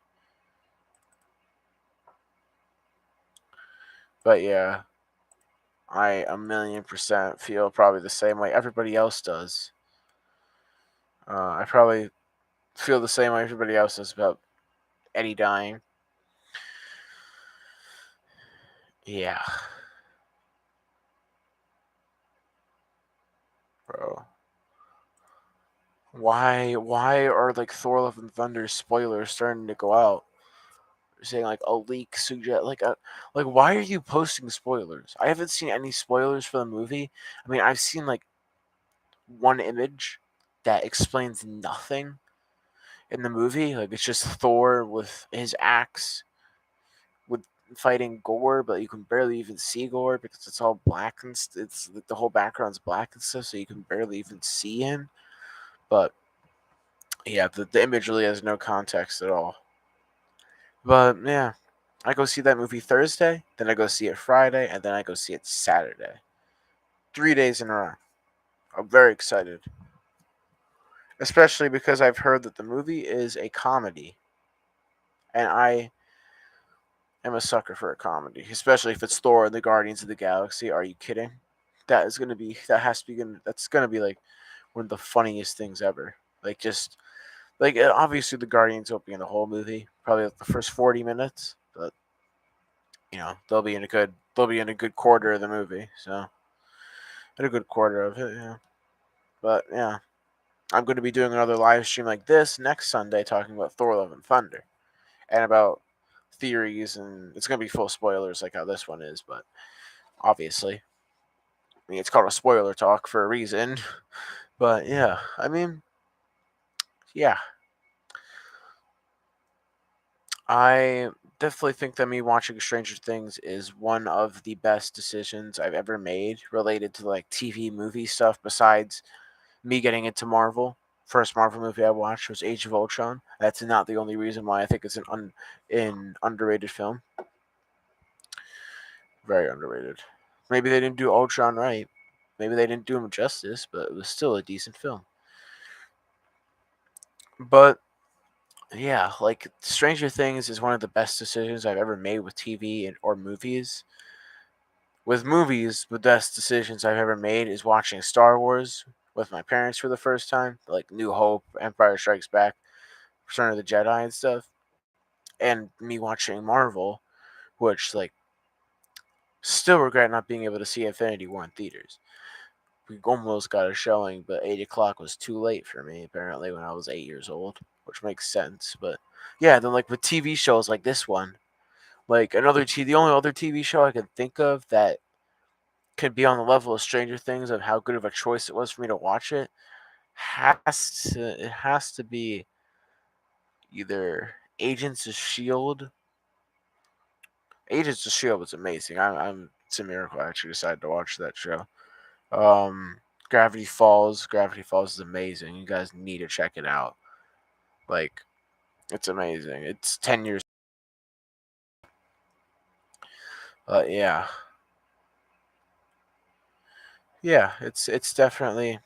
But yeah, I a million percent feel probably the same way everybody else does. I probably feel the same way everybody else does about Eddie dying. Yeah, bro. Why are like Thor: Love and Thunder spoilers starting to go out? Saying like a leak suggest like why are you posting spoilers? I haven't seen any spoilers for the movie. I mean, I've seen like one image that explains nothing in the movie. Like it's just Thor with his axe with fighting Gore, but you can barely even see Gore because it's all black and it's like the whole background's black and stuff, so you can barely even see him. But yeah, the image really has no context at all. But yeah, I go see that movie Thursday, then I go see it Friday, and then I go see it Saturday. 3 days in a row. I'm very excited, especially because I've heard that the movie is a comedy, and I am a sucker for a comedy, especially if it's Thor and the Guardians of the Galaxy. Are you kidding? That has to be gonna that's gonna be like one of the funniest things ever. Like just like obviously the Guardians won't be in the whole movie, probably like the first 40 minutes, but they'll be in a good quarter of the movie, so in a good quarter of it, yeah. But yeah, I'm going to be doing another live stream like this next Sunday, talking about Thor: Love and Thunder and about theories, and it's going to be full spoilers like how this one is, but obviously, I mean it's called a spoiler talk for a reason. But yeah, I mean, yeah, I definitely think that me watching Stranger Things is one of the best decisions I've ever made related to like TV movie stuff besides me getting into Marvel. First Marvel movie I watched was Age of Ultron. That's not the only reason why I think it's an underrated film. Very underrated. Maybe they didn't do Ultron right. Maybe they didn't do him justice, but it was still a decent film. But yeah, like Stranger Things is one of the best decisions I've ever made with TV or movies. With movies, the best decisions I've ever made is watching Star Wars with my parents for the first time, like New Hope, Empire Strikes Back, Return of the Jedi and stuff, and me watching Marvel, which like still regret not being able to see Infinity War in theaters. We almost got a showing, but 8 o'clock was too late for me apparently when I was 8 years old, which makes sense. But yeah, then like with TV shows like this one, like the only other TV show I could think of that could be on the level of Stranger Things of how good of a choice it was for me to watch it has to be either Agents of Shield. Agents of Shield was amazing. It's a miracle I actually decided to watch that show. Um, Gravity Falls. Gravity Falls is amazing. You guys need to check it out. Like it's amazing. It's 10 years. Yeah, yeah. It's definitely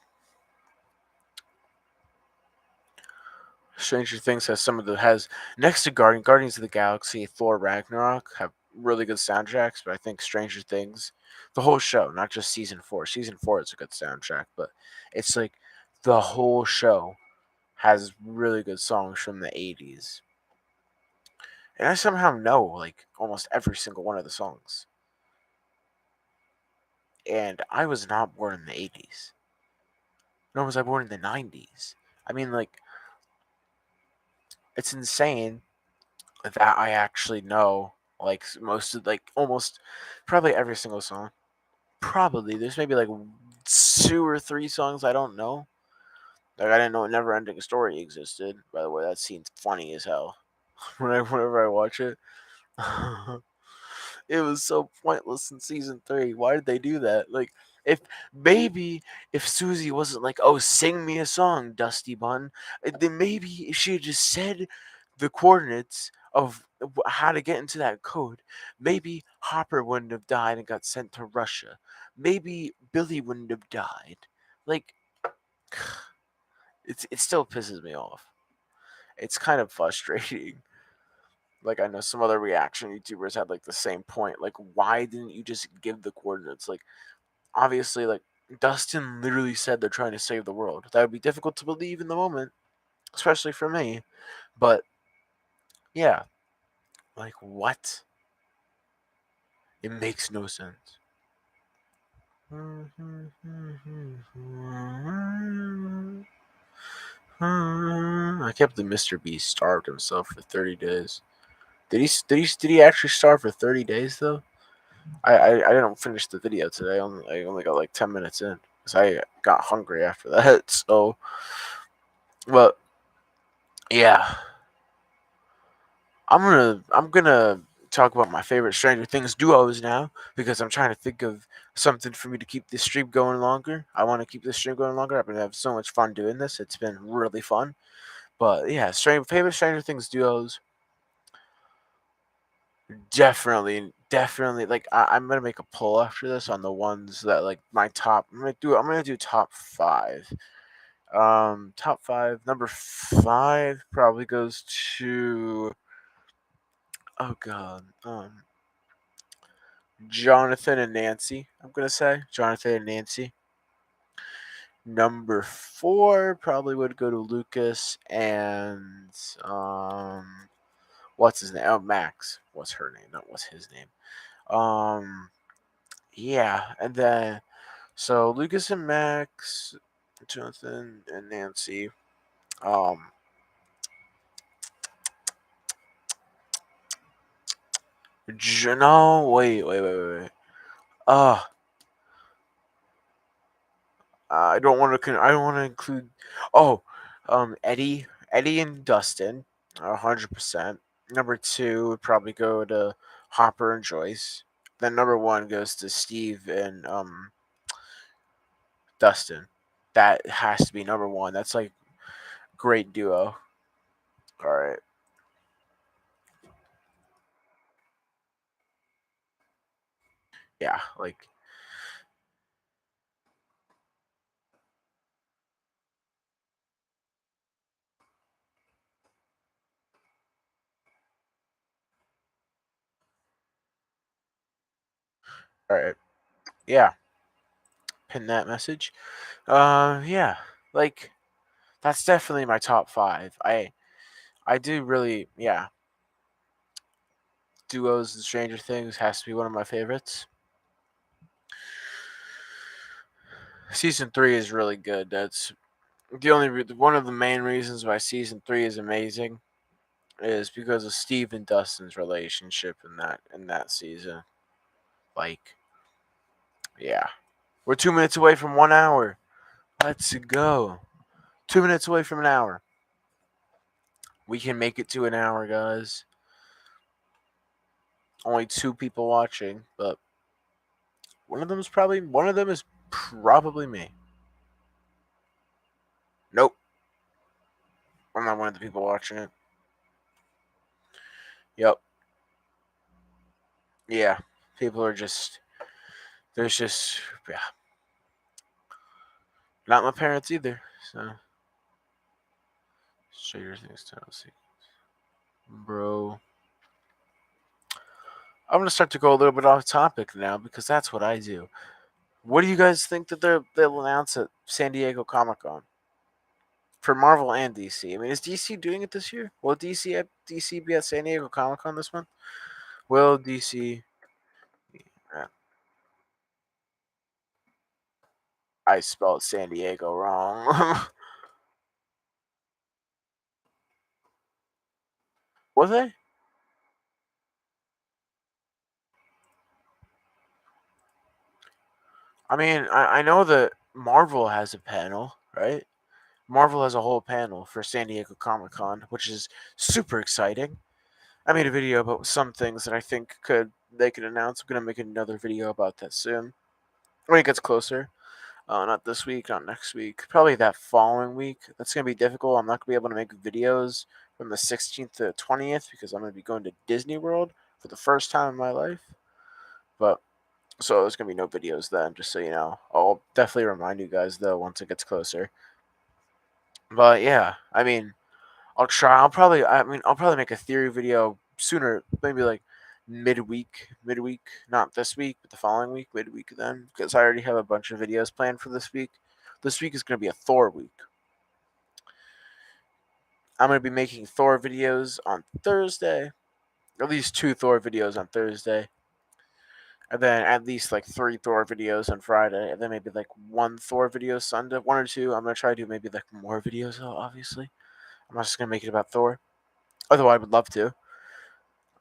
Stranger Things has some of the has next to Guardians of the Galaxy, Thor Ragnarok have really good soundtracks, but I think Stranger Things, the whole show, not just season four. Season four is a good soundtrack, but it's like the whole show has really good songs from the 80s. And I somehow know like almost every single one of the songs. And I was not born in the 80s, nor was I born in the 90s. I mean, like, it's insane that I actually know like most of like almost probably every single song. Probably there's maybe like two or three songs I don't know. Like I didn't know Never Ending Story existed. By the way, that scene's funny as hell. Whenever I watch it. It was so pointless in season three. Why did they do that? Like if maybe if Susie wasn't like, "Oh, sing me a song, Dusty Bun," then maybe if she had just said the coordinates of how to get into that code, maybe Hopper wouldn't have died and got sent to Russia. Maybe Billy wouldn't have died. Like, it still pisses me off. It's kind of frustrating. Like, I know some other reaction YouTubers had like the same point. Like, why didn't you just give the coordinates? Like, obviously, like Dustin literally said they're trying to save the world. That would be difficult to believe in the moment, especially for me. But yeah, like what? It makes no sense. I kept the Mr. Beast starved himself for 30 days. Did he actually starve for 30 days though? I didn't finish the video today. I only got like 10 minutes in because I got hungry after that. So, but yeah, I'm gonna talk about my favorite Stranger Things duos now because I'm trying to think of something for me to keep this stream going longer. I want to keep this stream going longer. I've been having so much fun doing this. It's been really fun. But yeah, favorite Stranger Things duos. Definitely. Like I'm gonna make a poll after this on the ones that like my top. I'm gonna do top five. Top five. Number five probably goes to. Oh God. Jonathan and Nancy. I'm gonna say Jonathan and Nancy. Number four probably would go to Lucas and what's his name? Oh, Max. What's her name? Not what's his name. Um, yeah, and then so Lucas and Max, Jonathan and Nancy. Um, no, wait. Uh, I don't want to. I don't want to include. Oh, Eddie and Dustin, 100%. Number two would probably go to Hopper and Joyce. Then number one goes to Steve and Dustin. That has to be number one. That's like great duo. All right. Yeah. Like. All right. Yeah. Pin that message. Yeah. Like that's definitely my top five. I do really, yeah. Duos and Stranger Things has to be one of my favorites. Season three is really good. That's one of the main reasons why season three is amazing is because of Steve and Dustin's relationship in that season. Like, yeah, we're 2 minutes away from 1 hour. Let's go. 2 minutes away from an hour. We can make it to an hour, guys. Only two people watching, but one of them is probably me. Nope, I'm not one of the people watching it. Yep. Yeah. People are just there's just yeah. Not my parents either. So Stranger Things Tennessee. Bro. I'm gonna start to go a little bit off topic now because that's what I do. What do you guys think that they'll announce at San Diego Comic Con for Marvel and DC? I mean, is DC doing it this year? Will DC be at San Diego Comic Con this month? Will DC? uh, I spelled San Diego wrong. Was they? I mean, I know that Marvel has a panel, right? Marvel has a whole panel for San Diego Comic Con, which is super exciting. I made a video about some things that I think they could announce. I'm gonna make another video about that soon when it gets closer. Not this week, not next week, probably that following week. That's gonna be difficult. I'm not gonna be able to make videos from the 16th to the 20th because I'm going to be going to Disney World for the first time in my life. But so there's going to be no videos then, just so you know. I'll definitely remind you guys though once it gets closer. But yeah, I mean, I'll try. I'll probably make a theory video sooner, maybe like midweek, not this week, but the following week, midweek then, because I already have a bunch of videos planned for this week. This week is going to be a Thor week. I'm going to be making Thor videos on Thursday, at least 2 Thor videos on Thursday, and then at least like 3 Thor videos on Friday, and then maybe like 1 Thor video Sunday, 1 or 2. I'm going to try to do maybe like more videos, obviously. I'm not just going to make it about Thor, although I would love to.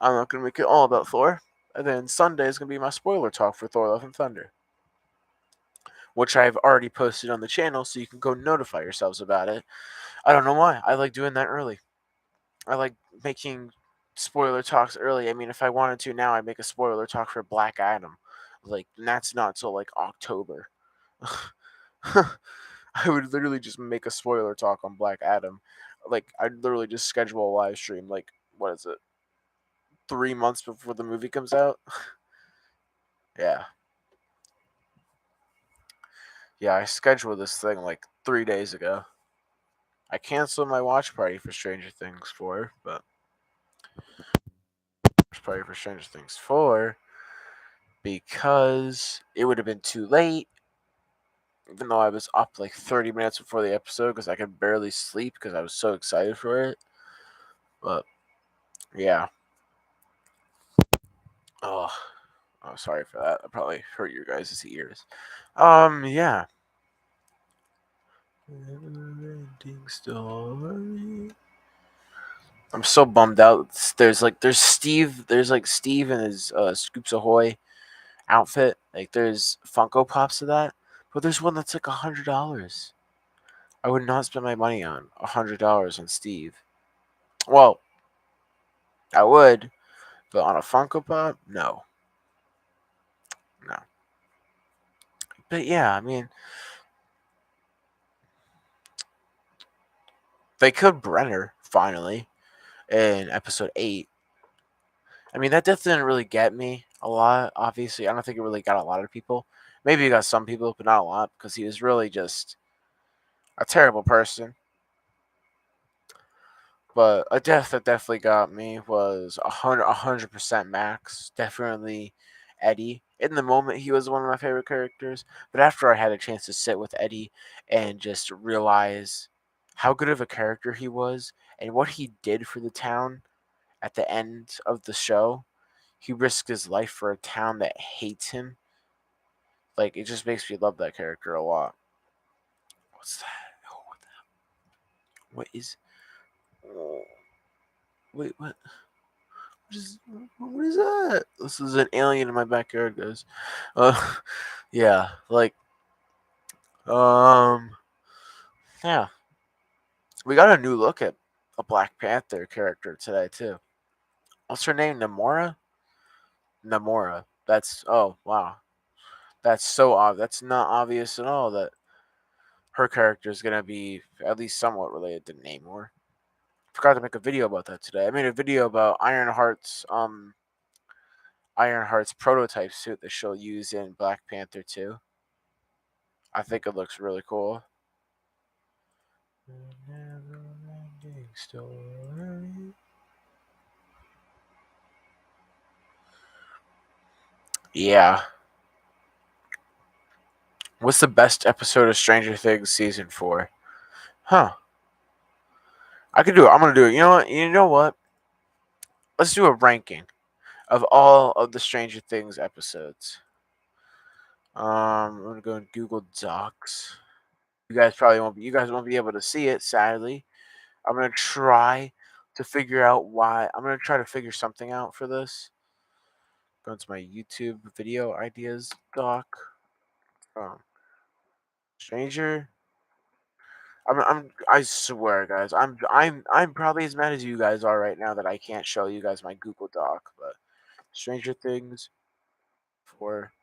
I'm not gonna make it all about Thor. And then Sunday is gonna be my spoiler talk for Thor: Love and Thunder, which I've already posted on the channel, so you can go notify yourselves about it. I don't know why. I like doing that early. I like making spoiler talks early. I mean, if I wanted to now, I'd make a spoiler talk for Black Adam. Like, and that's not till like October. I would literally just make a spoiler talk on Black Adam. Like, I'd literally just schedule a live stream. Like, what is it? 3 months before the movie comes out. Yeah. Yeah, I scheduled this thing like 3 days ago. I canceled my watch party for Stranger Things 4, but watch party for Stranger Things 4 because it would have been too late, even though I was up like 30 minutes before the episode because I could barely sleep because I was so excited for it. But yeah. Oh, oh, sorry for that. I probably hurt your guys' ears. Yeah. Never-ending story. I'm so bummed out. There's like Steve and his Scoops Ahoy outfit. Like there's Funko Pops of that, but there's one that's like $100. I would not spend my money on $100 on Steve. Well, I would, but on a Funko Pop, no, no. But yeah, I mean, they killed Brenner finally in episode 8. I mean, that death didn't really get me a lot. Obviously, I don't think it really got a lot of people. Maybe it got some people, but not a lot because he was really just a terrible person. But a death that definitely got me was 100% Max. Definitely Eddie. In the moment, he was one of my favorite characters. But after I had a chance to sit with Eddie and just realize how good of a character he was and what he did for the town at the end of the show, he risked his life for a town that hates him. Like, it just makes me love that character a lot. What's that? Oh, what is. Oh, wait, what? What is that? This is an alien in my backyard, guys. Uh, yeah, like, um, yeah, we got a new look at a Black Panther character today too. What's her name? Namora. Namora. That's oh wow. That's so odd. That's not obvious at all that her character is gonna be at least somewhat related to Namor. Forgot to make a video about that today. I made a video about Ironheart's prototype suit that she'll use in Black Panther 2. I think it looks really cool. Never-ending story. Yeah. What's the best episode of Stranger Things season 4? Huh. I could do it. I'm gonna do it. You know what? You know what? Let's do a ranking of all of the Stranger Things episodes. I'm gonna go in Google Docs. You guys won't be able to see it, sadly. I'm gonna try to figure out why. I'm gonna try to figure something out for this. Go into my YouTube video ideas doc. Um, Stranger. I swear, guys. I'm probably as mad as you guys are right now that I can't show you guys my Google Doc. But Stranger Things for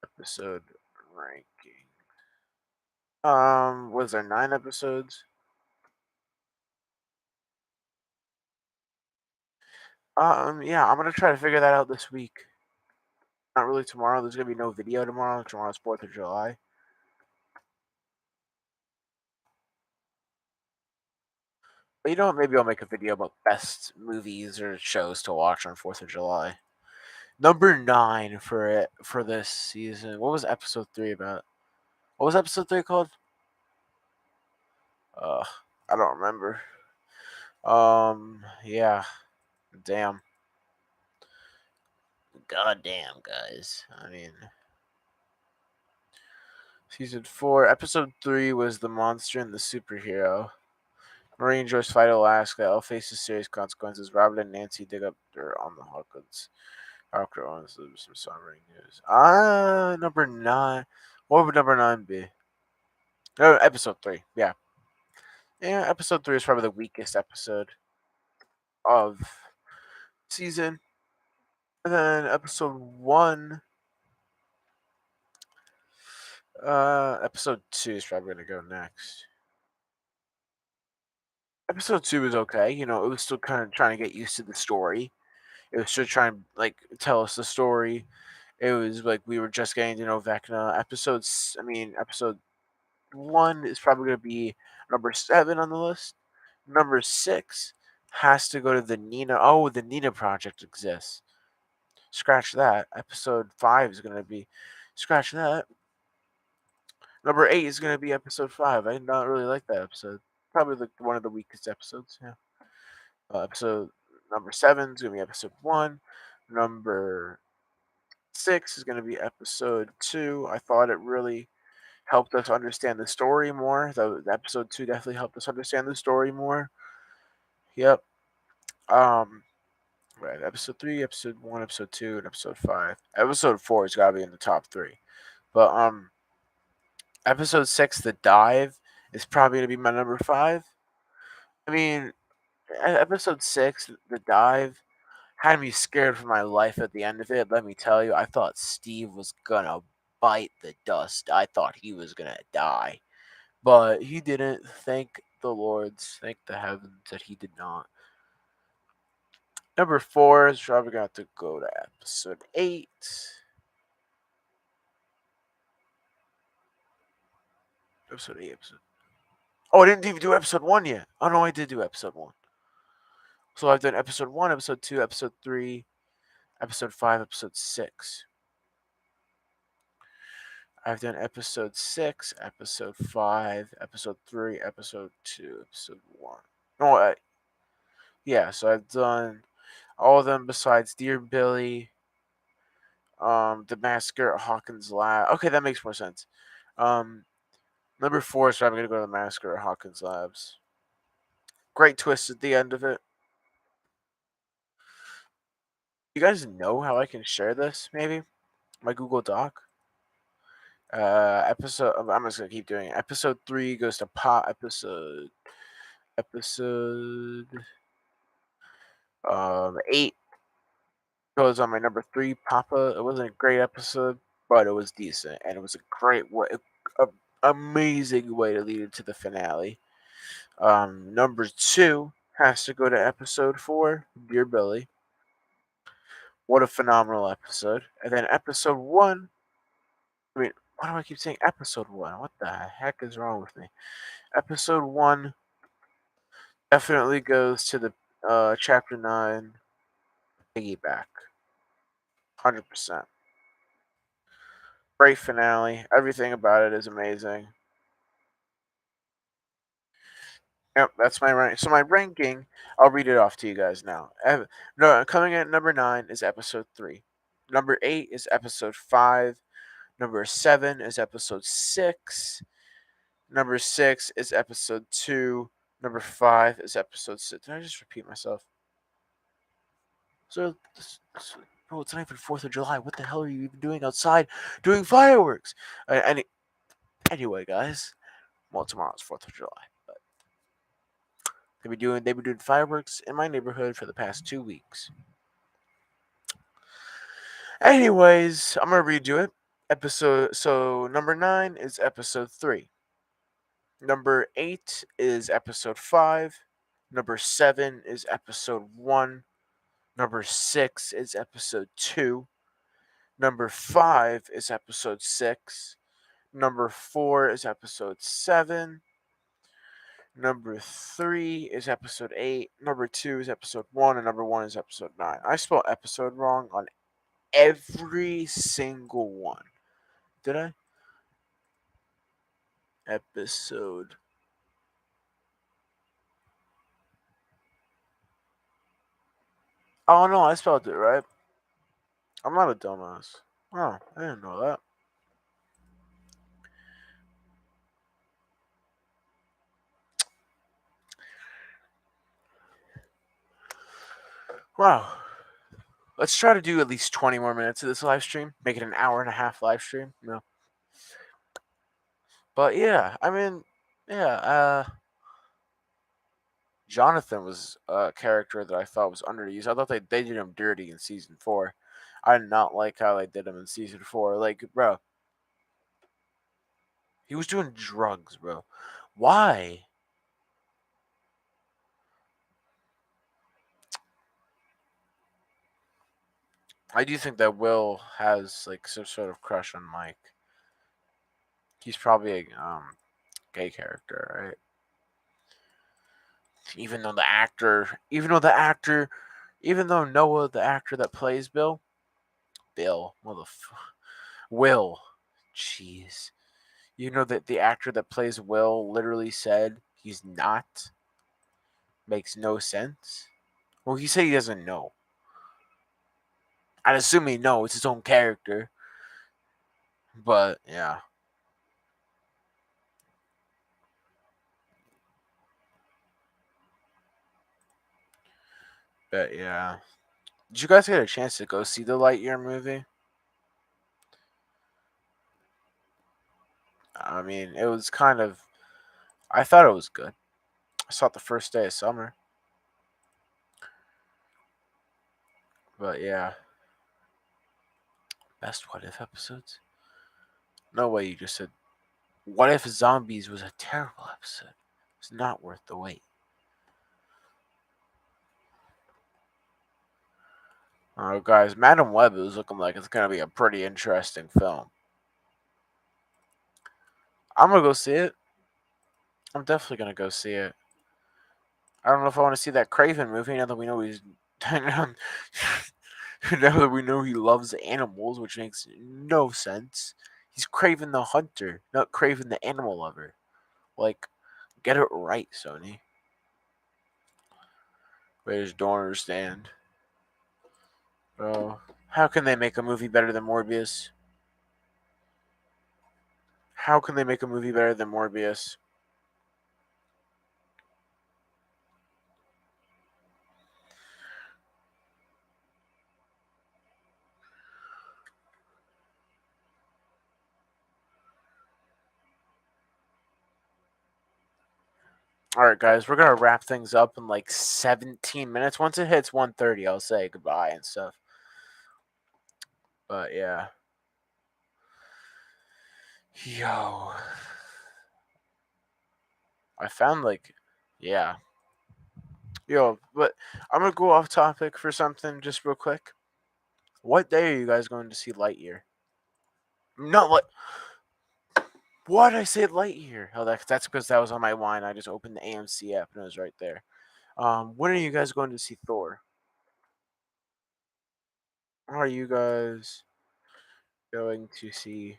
episode ranking. Was there 9 episodes? Yeah, I'm gonna try to figure that out this week. Not really tomorrow. There's gonna be no video tomorrow. Tomorrow's 4th of July. But you know what? Maybe I'll make a video about best movies or shows to watch on 4th of July. Number 9 for this season. What was episode 3 about? What was episode 3 called? Uh, I don't remember. Yeah. Damn. Goddamn, guys. I mean, season 4, episode 3 was the monster and the superhero. Marie and Joyce fight Alaska. Elle faces serious consequences. Robert and Nancy dig up dirt on the Hawkins. Hawker owns some sovereign news. Number 9. What would number 9 be? Oh, episode 3. Yeah. Yeah, episode 3 is probably the weakest episode of season. And then episode 1. Episode 2 is probably going to go next. Episode 2 was okay. You know, it was still kind of trying to get used to the story. It was still trying to, like, tell us the story. It was like we were just getting to know Vecna. Episode 1 is probably going to be number 7 on the list. Number 6 has to go to the Nina. Oh, the Nina Project exists. Scratch that. Episode 5 is going to be. Scratch that. Number 8 is going to be episode 5. I did not really like that episode. Probably one of the weakest episodes. Yeah. Episode number 7 is going to be episode 1. Number 6 is going to be episode 2. I thought it really helped us understand the story more. The episode 2 definitely helped us understand the story more. Yep. Um, right. Episode 3, episode 1, episode 2, and episode 5. Episode 4 has got to be in the top 3. But episode 6, the dive, is probably gonna be my number 5. I mean, episode 6, the dive, had me scared for my life at the end of it. Let me tell you, I thought Steve was gonna bite the dust. I thought he was gonna die. But he didn't. Thank the Lords, thank the heavens that he did not. Number 4 is probably going to go to episode 8. Episode 8, episode. Oh, I didn't even do episode 1 yet. Oh, no, I did do episode 1. So I've done episode 1, episode 2, episode 3, episode 5, episode 6. I've done episode 6, episode 5, episode 3, episode 2, episode 1. No, yeah, so I've done all of them besides Dear Billy, The Massacre at Hawkins Lab. Okay, that makes more sense. Number 4 is probably going to go to The Massacre at Hawkins Labs. Great twist at the end of it. You guys know how I can share this, maybe? My Google Doc? I'm just gonna keep doing it. Episode 3 goes to Pop. Episode 8 goes on my number 3, Papa. It wasn't a great episode, but it was decent, and it was a great way, a amazing way to lead into the finale. Number 2 has to go to episode 4, Dear Billy. What a phenomenal episode. And then episode 1, I mean, why do I keep saying episode 1? What the heck is wrong with me? Episode 1 definitely goes to the chapter 9 piggyback. 100%. Great finale. Everything about it is amazing. Yep, that's my rank. So my ranking, I'll read it off to you guys now. No, coming at number 9 is episode 3. Number 8 is episode 5. Number 7 is episode 6. Number 6 is episode 2. Number 5 is episode 6. Did I just repeat myself? So, bro, it's not even 4th of July. What the hell are you even doing outside doing fireworks? Anyway, guys, well, tomorrow's 4th of July. But they've been doing fireworks in my neighborhood for the past 2 weeks. Anyways, I'm going to redo it. So number 9 is episode 3. Number 8 is episode 5. Number 7 is episode 1. Number 6 is episode 2. Number 5 is episode 6. Number 4 is episode 7. Number 3 is episode 8. Number 2 is episode 1. And number 1 is episode 9. I spelled episode wrong on every single one. Did I? Episode. Oh no, I spelled it right. I'm not a dumbass. Oh, I didn't know that. Wow. Let's try to do at least 20 more minutes of this live stream. Make it an hour and a half live stream. No. But yeah, I mean, yeah, Jonathan was a character that I thought was underused. I thought they did him dirty in season 4. I did not like how they did him in season 4. Like, bro, he was doing drugs, bro. Why? I do think that Will has like some sort of crush on Mike. He's probably a gay character, right? Even though Noah, the actor that plays Bill, Will, jeez, you know that the actor that plays Will literally said he's not, makes no sense. Well, he said he doesn't know. I'd assume he knows it's his own character, but yeah, but yeah. Did you guys get a chance to go see the Lightyear movie? I mean, it was kind of. I thought it was good. I saw it the first day of summer, but yeah. Best What If episodes? No way you just said What If Zombies was a terrible episode. It's not worth the wait. Oh, guys, Madam Web is looking like it's going to be a pretty interesting film. I'm going to go see it. I'm definitely going to go see it. I don't know if I want to see that Craven movie now that we know he's. now that we know he loves animals, which makes no sense. He's Craven the Hunter, not Craven the Animal Lover. Like, get it right, Sony. Where does Dorner stand? Bro, how can they make a movie better than Morbius? How can they make a movie better than Morbius? All right, guys, we're gonna wrap things up in like 17 minutes. Once it hits 1:30, I'll say goodbye and stuff. But yeah, yo, I found like, yeah, yo, but I'm gonna go off topic for something just real quick. What day are you guys going to see Lightyear? Not like what I said Lightyear. Oh, that's because that was on my line. I just opened the AMC app and it was right there. When are you guys going to see Thor? Are you guys going to see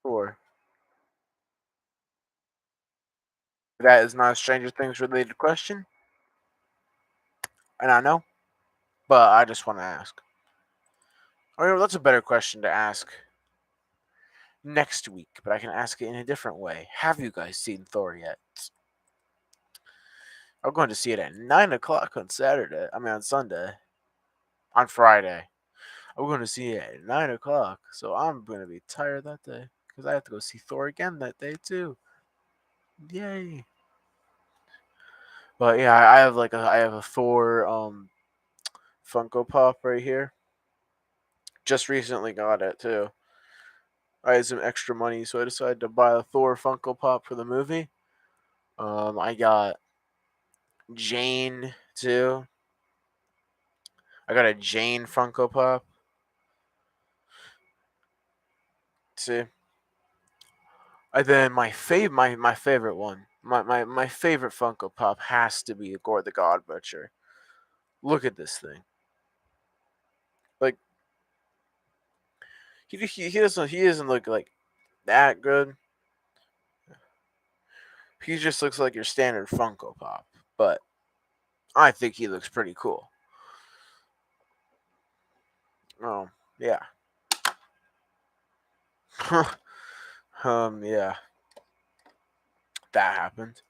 Thor? That is not a Stranger Things related question, and I know, but I just want to ask. Or that's a better question to ask next week, but I can ask it in a different way. Have you guys seen Thor yet? I'm going to see it at 9 o'clock on Saturday. I mean on Sunday, on Friday. I'm going to see it at 9 o'clock, so I'm going to be tired that day because I have to go see Thor again that day too. Yay! But yeah, I have a Thor Funko Pop right here. Just recently got it too. I had some extra money, so I decided to buy a Thor Funko Pop for the movie. I got Jane too. I got a Jane Funko Pop. See, and then my favorite one, my favorite Funko Pop has to be Gore the God Butcher. Look at this thing. Like he doesn't look like that good. He just looks like your standard Funko Pop, but I think he looks pretty cool. Oh yeah, yeah, that happened,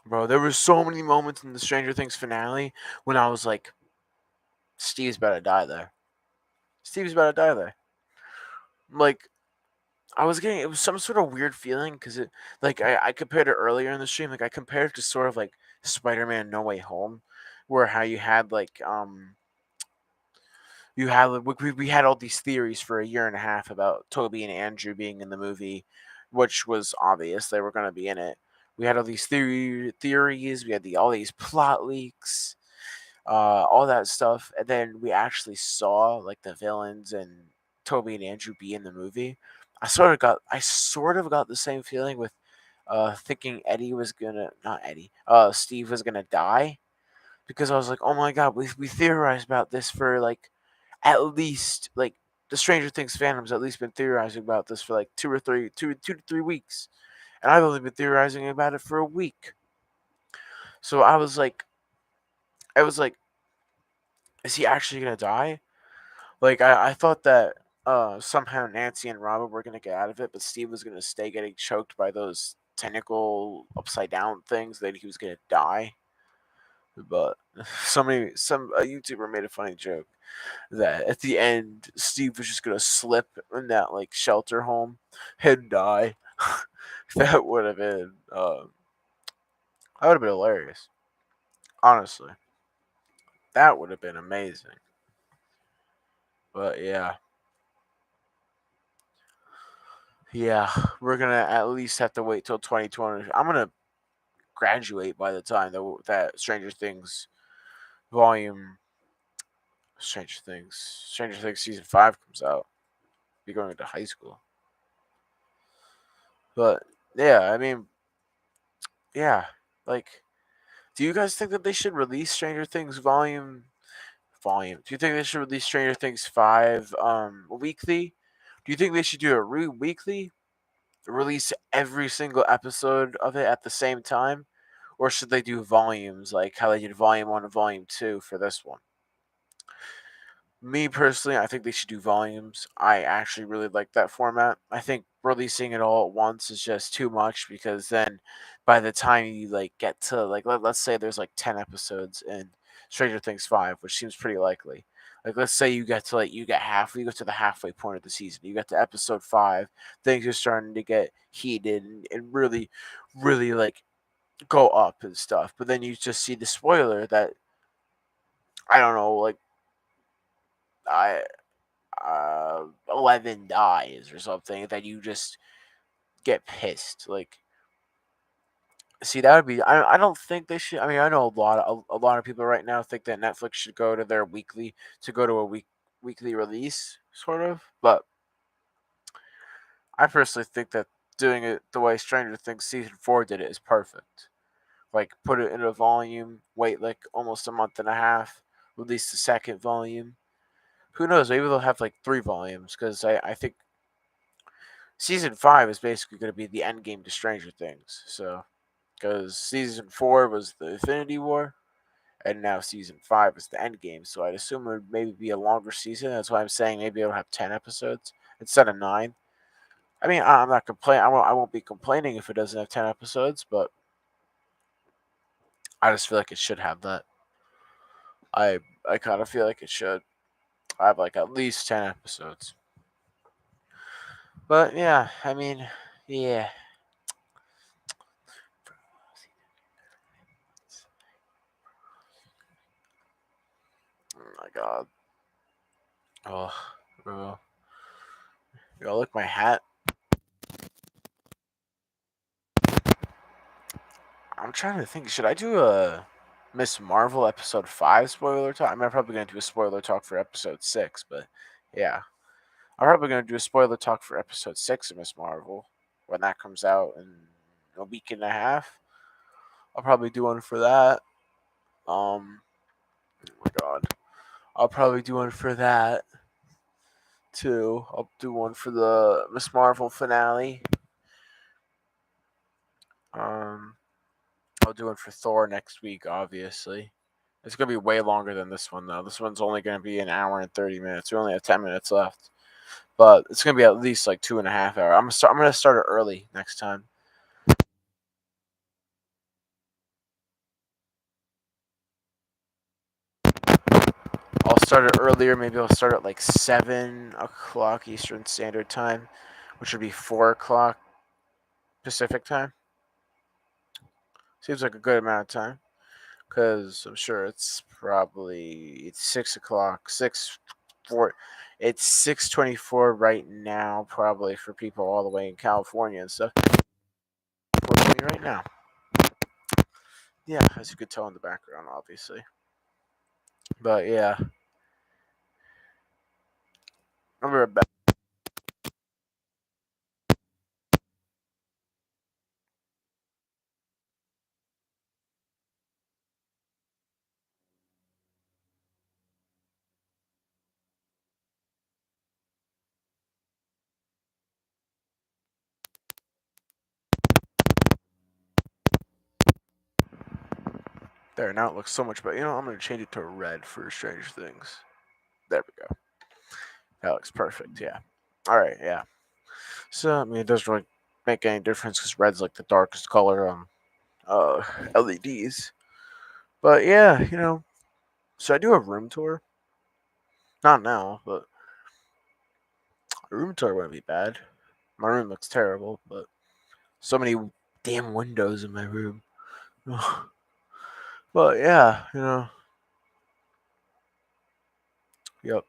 bro. There were so many moments in the Stranger Things finale when I was like, Steve's about to die there. Steve's about to die there. Like I was getting it was some sort of weird feeling because it like I compared it earlier in the stream. Like I compared it to sort of like Spider-Man No Way Home, where how you had like you had we had all these theories for a year and a half about Toby and Andrew being in the movie, which was obvious they were going to be in it. We had all these theories. We had all these plot leaks, all that stuff, and then we actually saw like the villains and Toby and Andrew be in the movie. I sort of got the same feeling with thinking Eddie was gonna not Eddie, Steve was gonna die because I was like, oh my god, we theorized about this for like at least like the Stranger Things fandom's at least been theorizing about this for like 2 to 3 weeks, and I've only been theorizing about it for a week. So I was like, is he actually gonna die? Like I thought that somehow Nancy and Robin were gonna get out of it, but Steve was gonna stay getting choked by those tentacle upside down things. That he was gonna die. But some a YouTuber made a funny joke that at the end Steve was just gonna slip in that like shelter home and die. That would have been that would have been hilarious. Honestly, that would have been amazing. But yeah, we're gonna at least have to wait till 2020. I'm gonna graduate by the time that volume Stranger Things season 5 comes out. Be going into high school. But yeah, I mean, yeah, like, do you guys think that they should release Stranger Things volume? Do you think they should release Stranger Things 5 weekly? Do you think they should do a weekly? Release every single episode of it at the same time? Or should they do volumes like how they did volume 1 and volume 2 for this one? Me personally, I think they should do volumes. I actually really like that format. I think releasing it all at once is just too much because then by the time you like get to like let's say there's like 10 episodes in Stranger Things 5, which seems pretty likely. Like let's say you get to the halfway point of the season. You get to episode 5, things are starting to get heated and really like go up and stuff. But then you just see the spoiler that I don't know, like I 11 dies or something, that you just get pissed. Like, see, that would be. I don't think they should. I mean, I know a lot of people right now think that Netflix should go to their weekly to go to a weekly release, sort of. But I personally think that doing it the way Stranger Things season 4 did it is perfect. Like, put it in a volume, wait like almost a month and a half, release the second volume. Who knows? Maybe they'll have like 3 volumes because I think season 5 is basically going to be the end game to Stranger Things. So, because season 4 was the Infinity War, and now season 5 is the end game. So I'd assume it would maybe be a longer season. That's why I'm saying maybe it'll have 10 episodes instead of 9. I mean, I'm not complaining. I won't be complaining if it doesn't have 10 episodes, but I just feel like it should have that. I kind of feel like it should have like at least 10 episodes. But yeah, I mean, yeah. Oh my god. Oh, bro. Yo, look my hat. I'm trying to think. Should I do a Miss Marvel episode 5 spoiler talk. I'm probably going to do a spoiler talk for episode 6, but yeah. I'm probably going to do a spoiler talk for episode 6 of Miss Marvel when that comes out in a week and a half. I'll probably do one for that. Oh my god. I'll probably do one for that too. I'll do one for the Miss Marvel finale. Um, I'll do one for Thor next week, obviously. It's gonna be way longer than this one though. This one's only gonna be an hour and 30 minutes. We only have 10 minutes left, but it's gonna be at least like 2.5 hours. I'm gonna start it early next time. I'll start it earlier. Maybe I'll start at like 7 o'clock Eastern Standard Time, which would be 4 o'clock Pacific Time. Seems like a good amount of time because I'm sure it's 6 o'clock, 6 4. It's 6:24 right now, probably for people all the way in California and stuff. Right now, yeah, as you could tell in the background, obviously. But yeah, I'm back. There, now it looks so much better. I'm gonna change it to red for Stranger Things. There we go. That looks perfect. Yeah. All right. Yeah. So I mean, it doesn't really make any difference because red's like the darkest color on LEDs. But yeah, so I do a room tour. Not now, but a room tour wouldn't be bad. My room looks terrible, but so many damn windows in my room. But yeah, yep.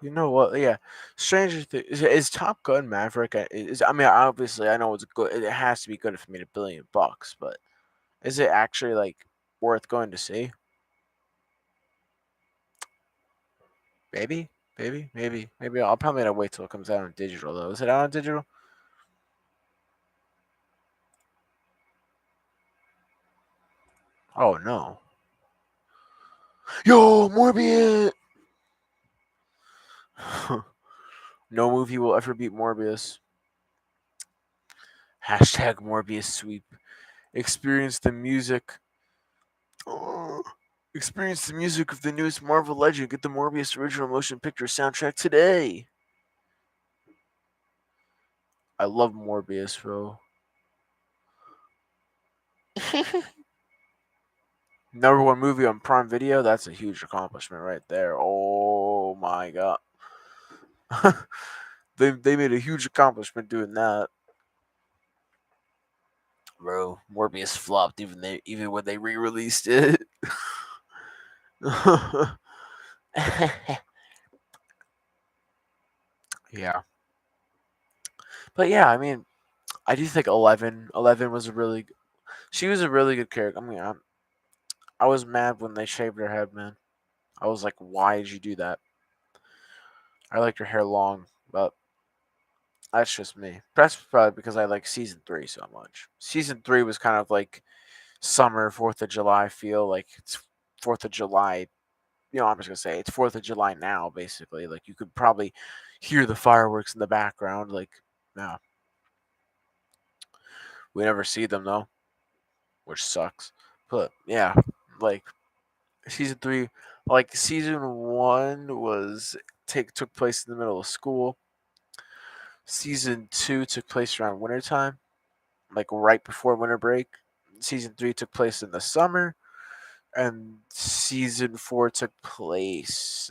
You know what? Yeah, Stranger Things is Top Gun Maverick. I mean, obviously, I know it's good. It has to be good if it made $1 billion, but is it actually like worth going to see? Maybe, maybe. I'll probably have to wait till it comes out on digital though. Is it out on digital? Oh no! Yo, Morbius! No movie will ever beat Morbius. Hashtag Morbius sweep. Experience the music. Oh, experience the music of the newest Marvel legend. Get the Morbius original motion picture soundtrack today. I love Morbius, bro. Number one movie on Prime Video. That's a huge accomplishment right there. Oh my god. They made a huge accomplishment doing that. Bro, Morbius flopped even when they re-released it. Yeah. But yeah, I mean, I do think 11 was a really she was a really good character. I mean, I was mad when they shaved her head, man. I was like, why did you do that? I liked her hair long, but that's just me. That's probably because I like season 3 so much. Season 3 was kind of like summer 4th of July feel, like it's 4th of July. I'm just gonna say it's 4th of July now, basically. Like you could probably hear the fireworks in the background. Like, no, we never see them though, which sucks. But yeah, like season 3, like season 1 took place in the middle of school. Season 2 took place around wintertime, like right before winter break. Season 3 took place in the summer, and season 4 took place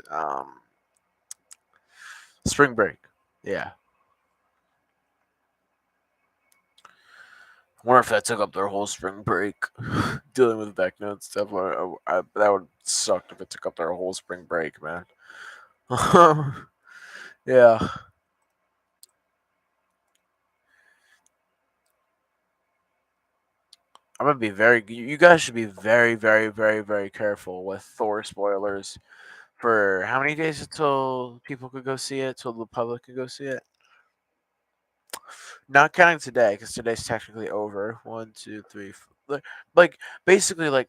spring break. Yeah. I wonder if that took up their whole spring break, dealing with back notes stuff. That would suck if it took up their whole spring break, man. Yeah, I'm gonna be very. You guys should be very, very, very, very careful with Thor spoilers. For how many days until people could go see it? Till the public could go see it? Not counting today, because today's technically over. One, two, three, like basically like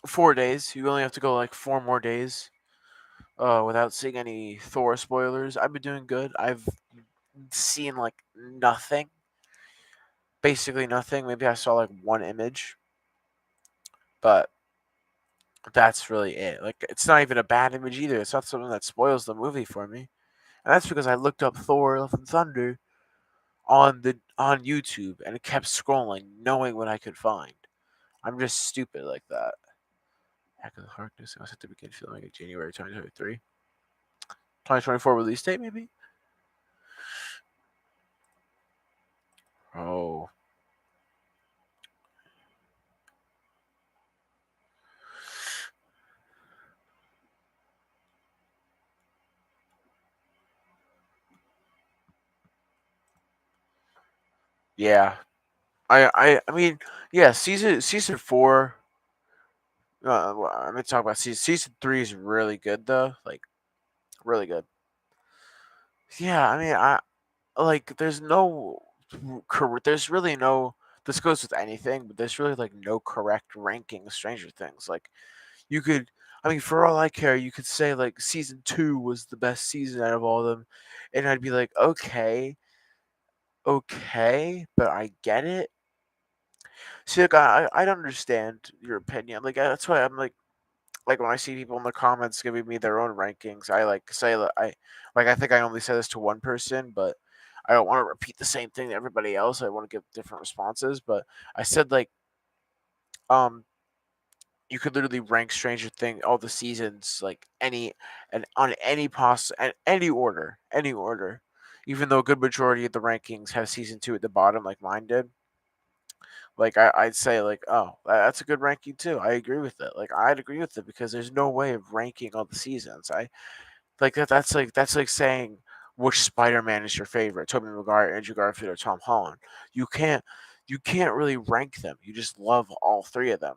4 days. You only have to go like 4 more days. Without seeing any Thor spoilers, I've been doing good. I've seen like nothing, basically nothing. Maybe I saw like one image, but that's really it. Like, it's not even a bad image either. It's not something that spoils the movie for me, and that's because I looked up Thor: Love and Thunder on YouTube and it kept scrolling, knowing what I could find. I'm just stupid like that. Heck of the Darkness. I was at the begin filming in January 2023. 2024 release date, maybe? Oh. Yeah. I mean, yeah, season 4. I'm gonna talk about season 3 is really good though, like really good. Yeah, I mean, I like there's really no. This goes with anything, but there's really like no correct ranking of Stranger Things. Like, you could, I mean, for all I care, you could say like season 2 was the best season out of all of them, and I'd be like, okay, okay, but I get it. See, like, I don't understand your opinion. Like, that's why I'm like when I see people in the comments giving me their own rankings, I like say that I think I only say this to one person, but I don't want to repeat the same thing to everybody else. I want to give different responses, but I said like um you could literally rank Stranger Thing all the seasons like any and on any order. Even though a good majority of the rankings have season 2 at the bottom, like mine did, like I'd say like, oh, that's a good ranking too. I agree with it. Like, I'd agree with it because there's no way of ranking all the seasons. I like that. That's like saying which Spider-Man is your favorite: Tobey Maguire, Andrew Garfield, or Tom Holland. You can't you can't really rank them. You just love all three of them.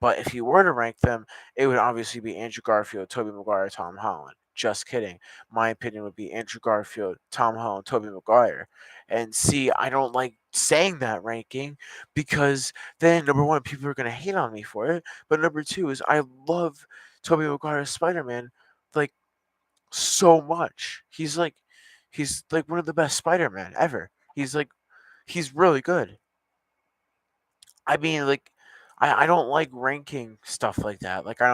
But if you were to rank them, it would obviously be Andrew Garfield, Tobey Maguire, Tom Holland. Just kidding. My opinion would be Andrew Garfield, Tom Holland, Tobey Maguire. And see, I don't like saying that ranking because then number one, people are gonna hate on me for it. But number two is I love Tobey Maguire's Spider Man like so much. He's like one of the best Spider Man ever. He's really good. I mean, like, I don't like ranking stuff like that. Like, I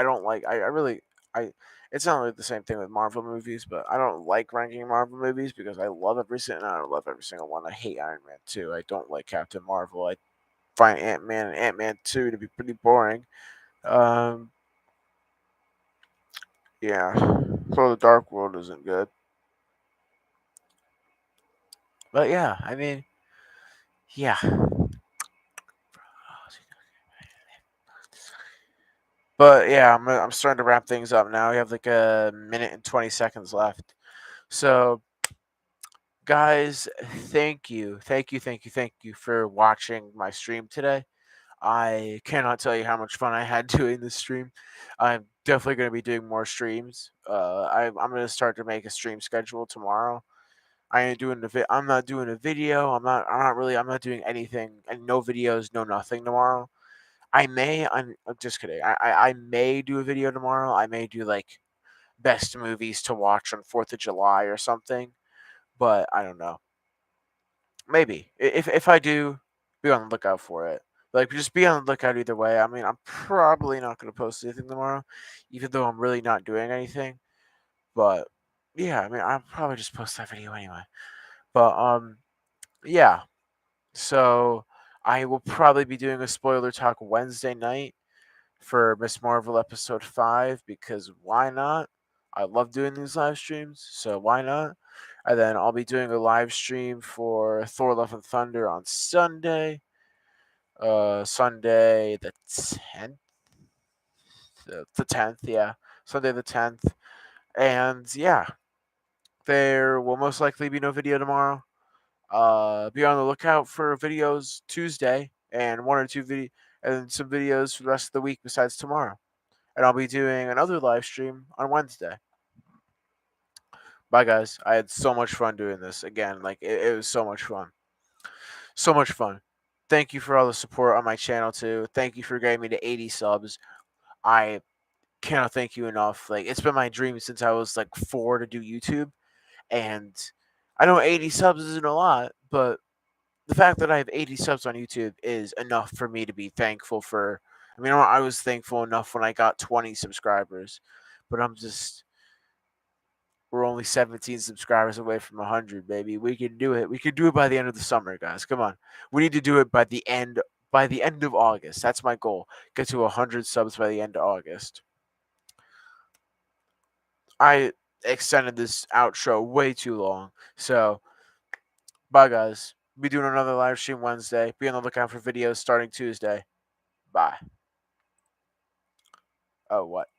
don't like I really I it's not really the same thing with Marvel movies, but I don't like ranking Marvel movies because I love every single one. I hate Iron Man 2. I don't like Captain Marvel. I find Ant-Man and Ant-Man 2 to be pretty boring. Um yeah. So the Dark World isn't good. But yeah, I mean, yeah. But yeah, I'm starting to wrap things up now. We have like a minute and 20 seconds left. So, guys, thank you for watching my stream today. I cannot tell you how much fun I had doing this stream. I'm definitely going to be doing more streams. I'm going to start to make a stream schedule tomorrow. I'm not doing a video. I'm not doing anything, and no videos, no nothing tomorrow. I'm just kidding. I may do a video tomorrow. I may do like best movies to watch on 4th of July or something, but I don't know. Maybe. If I do, be on the lookout for it. Like, just be on the lookout either way. I mean, I'm probably not going to post anything tomorrow, even though I'm really not doing anything. But yeah, I mean, I'll probably just post that video anyway. But yeah. So I will probably be doing a spoiler talk Wednesday night for Miss Marvel episode 5 because why not? I love doing these live streams, so why not? And then I'll be doing a live stream for Thor Love and Thunder on Sunday. Sunday the 10th. The 10th, yeah. Sunday the 10th. And yeah. there will most likely be no video tomorrow. Be on the lookout for videos Tuesday and one or two video and some videos for the rest of the week besides tomorrow. And I'll be doing another live stream on Wednesday. Bye, guys. I had so much fun doing this again. Like it was so much fun, so much fun. Thank you for all the support on my channel too. Thank you for getting me to 80 subs. I cannot thank you enough. Like it's been my dream since I was like 4 to do YouTube, and I know 80 subs isn't a lot, but the fact that I have 80 subs on YouTube is enough for me to be thankful for. I mean, I was thankful enough when I got 20 subscribers, but we're only 17 subscribers away from 100, baby. We can do it. We can do it by the end of the summer, guys. Come on. We need to do it by the end of August. That's my goal. Get to 100 subs by the end of August. I extended this outro way too long. So, bye, guys. Be doing another live stream Wednesday. Be on the lookout for videos starting Tuesday. Bye. Oh, what?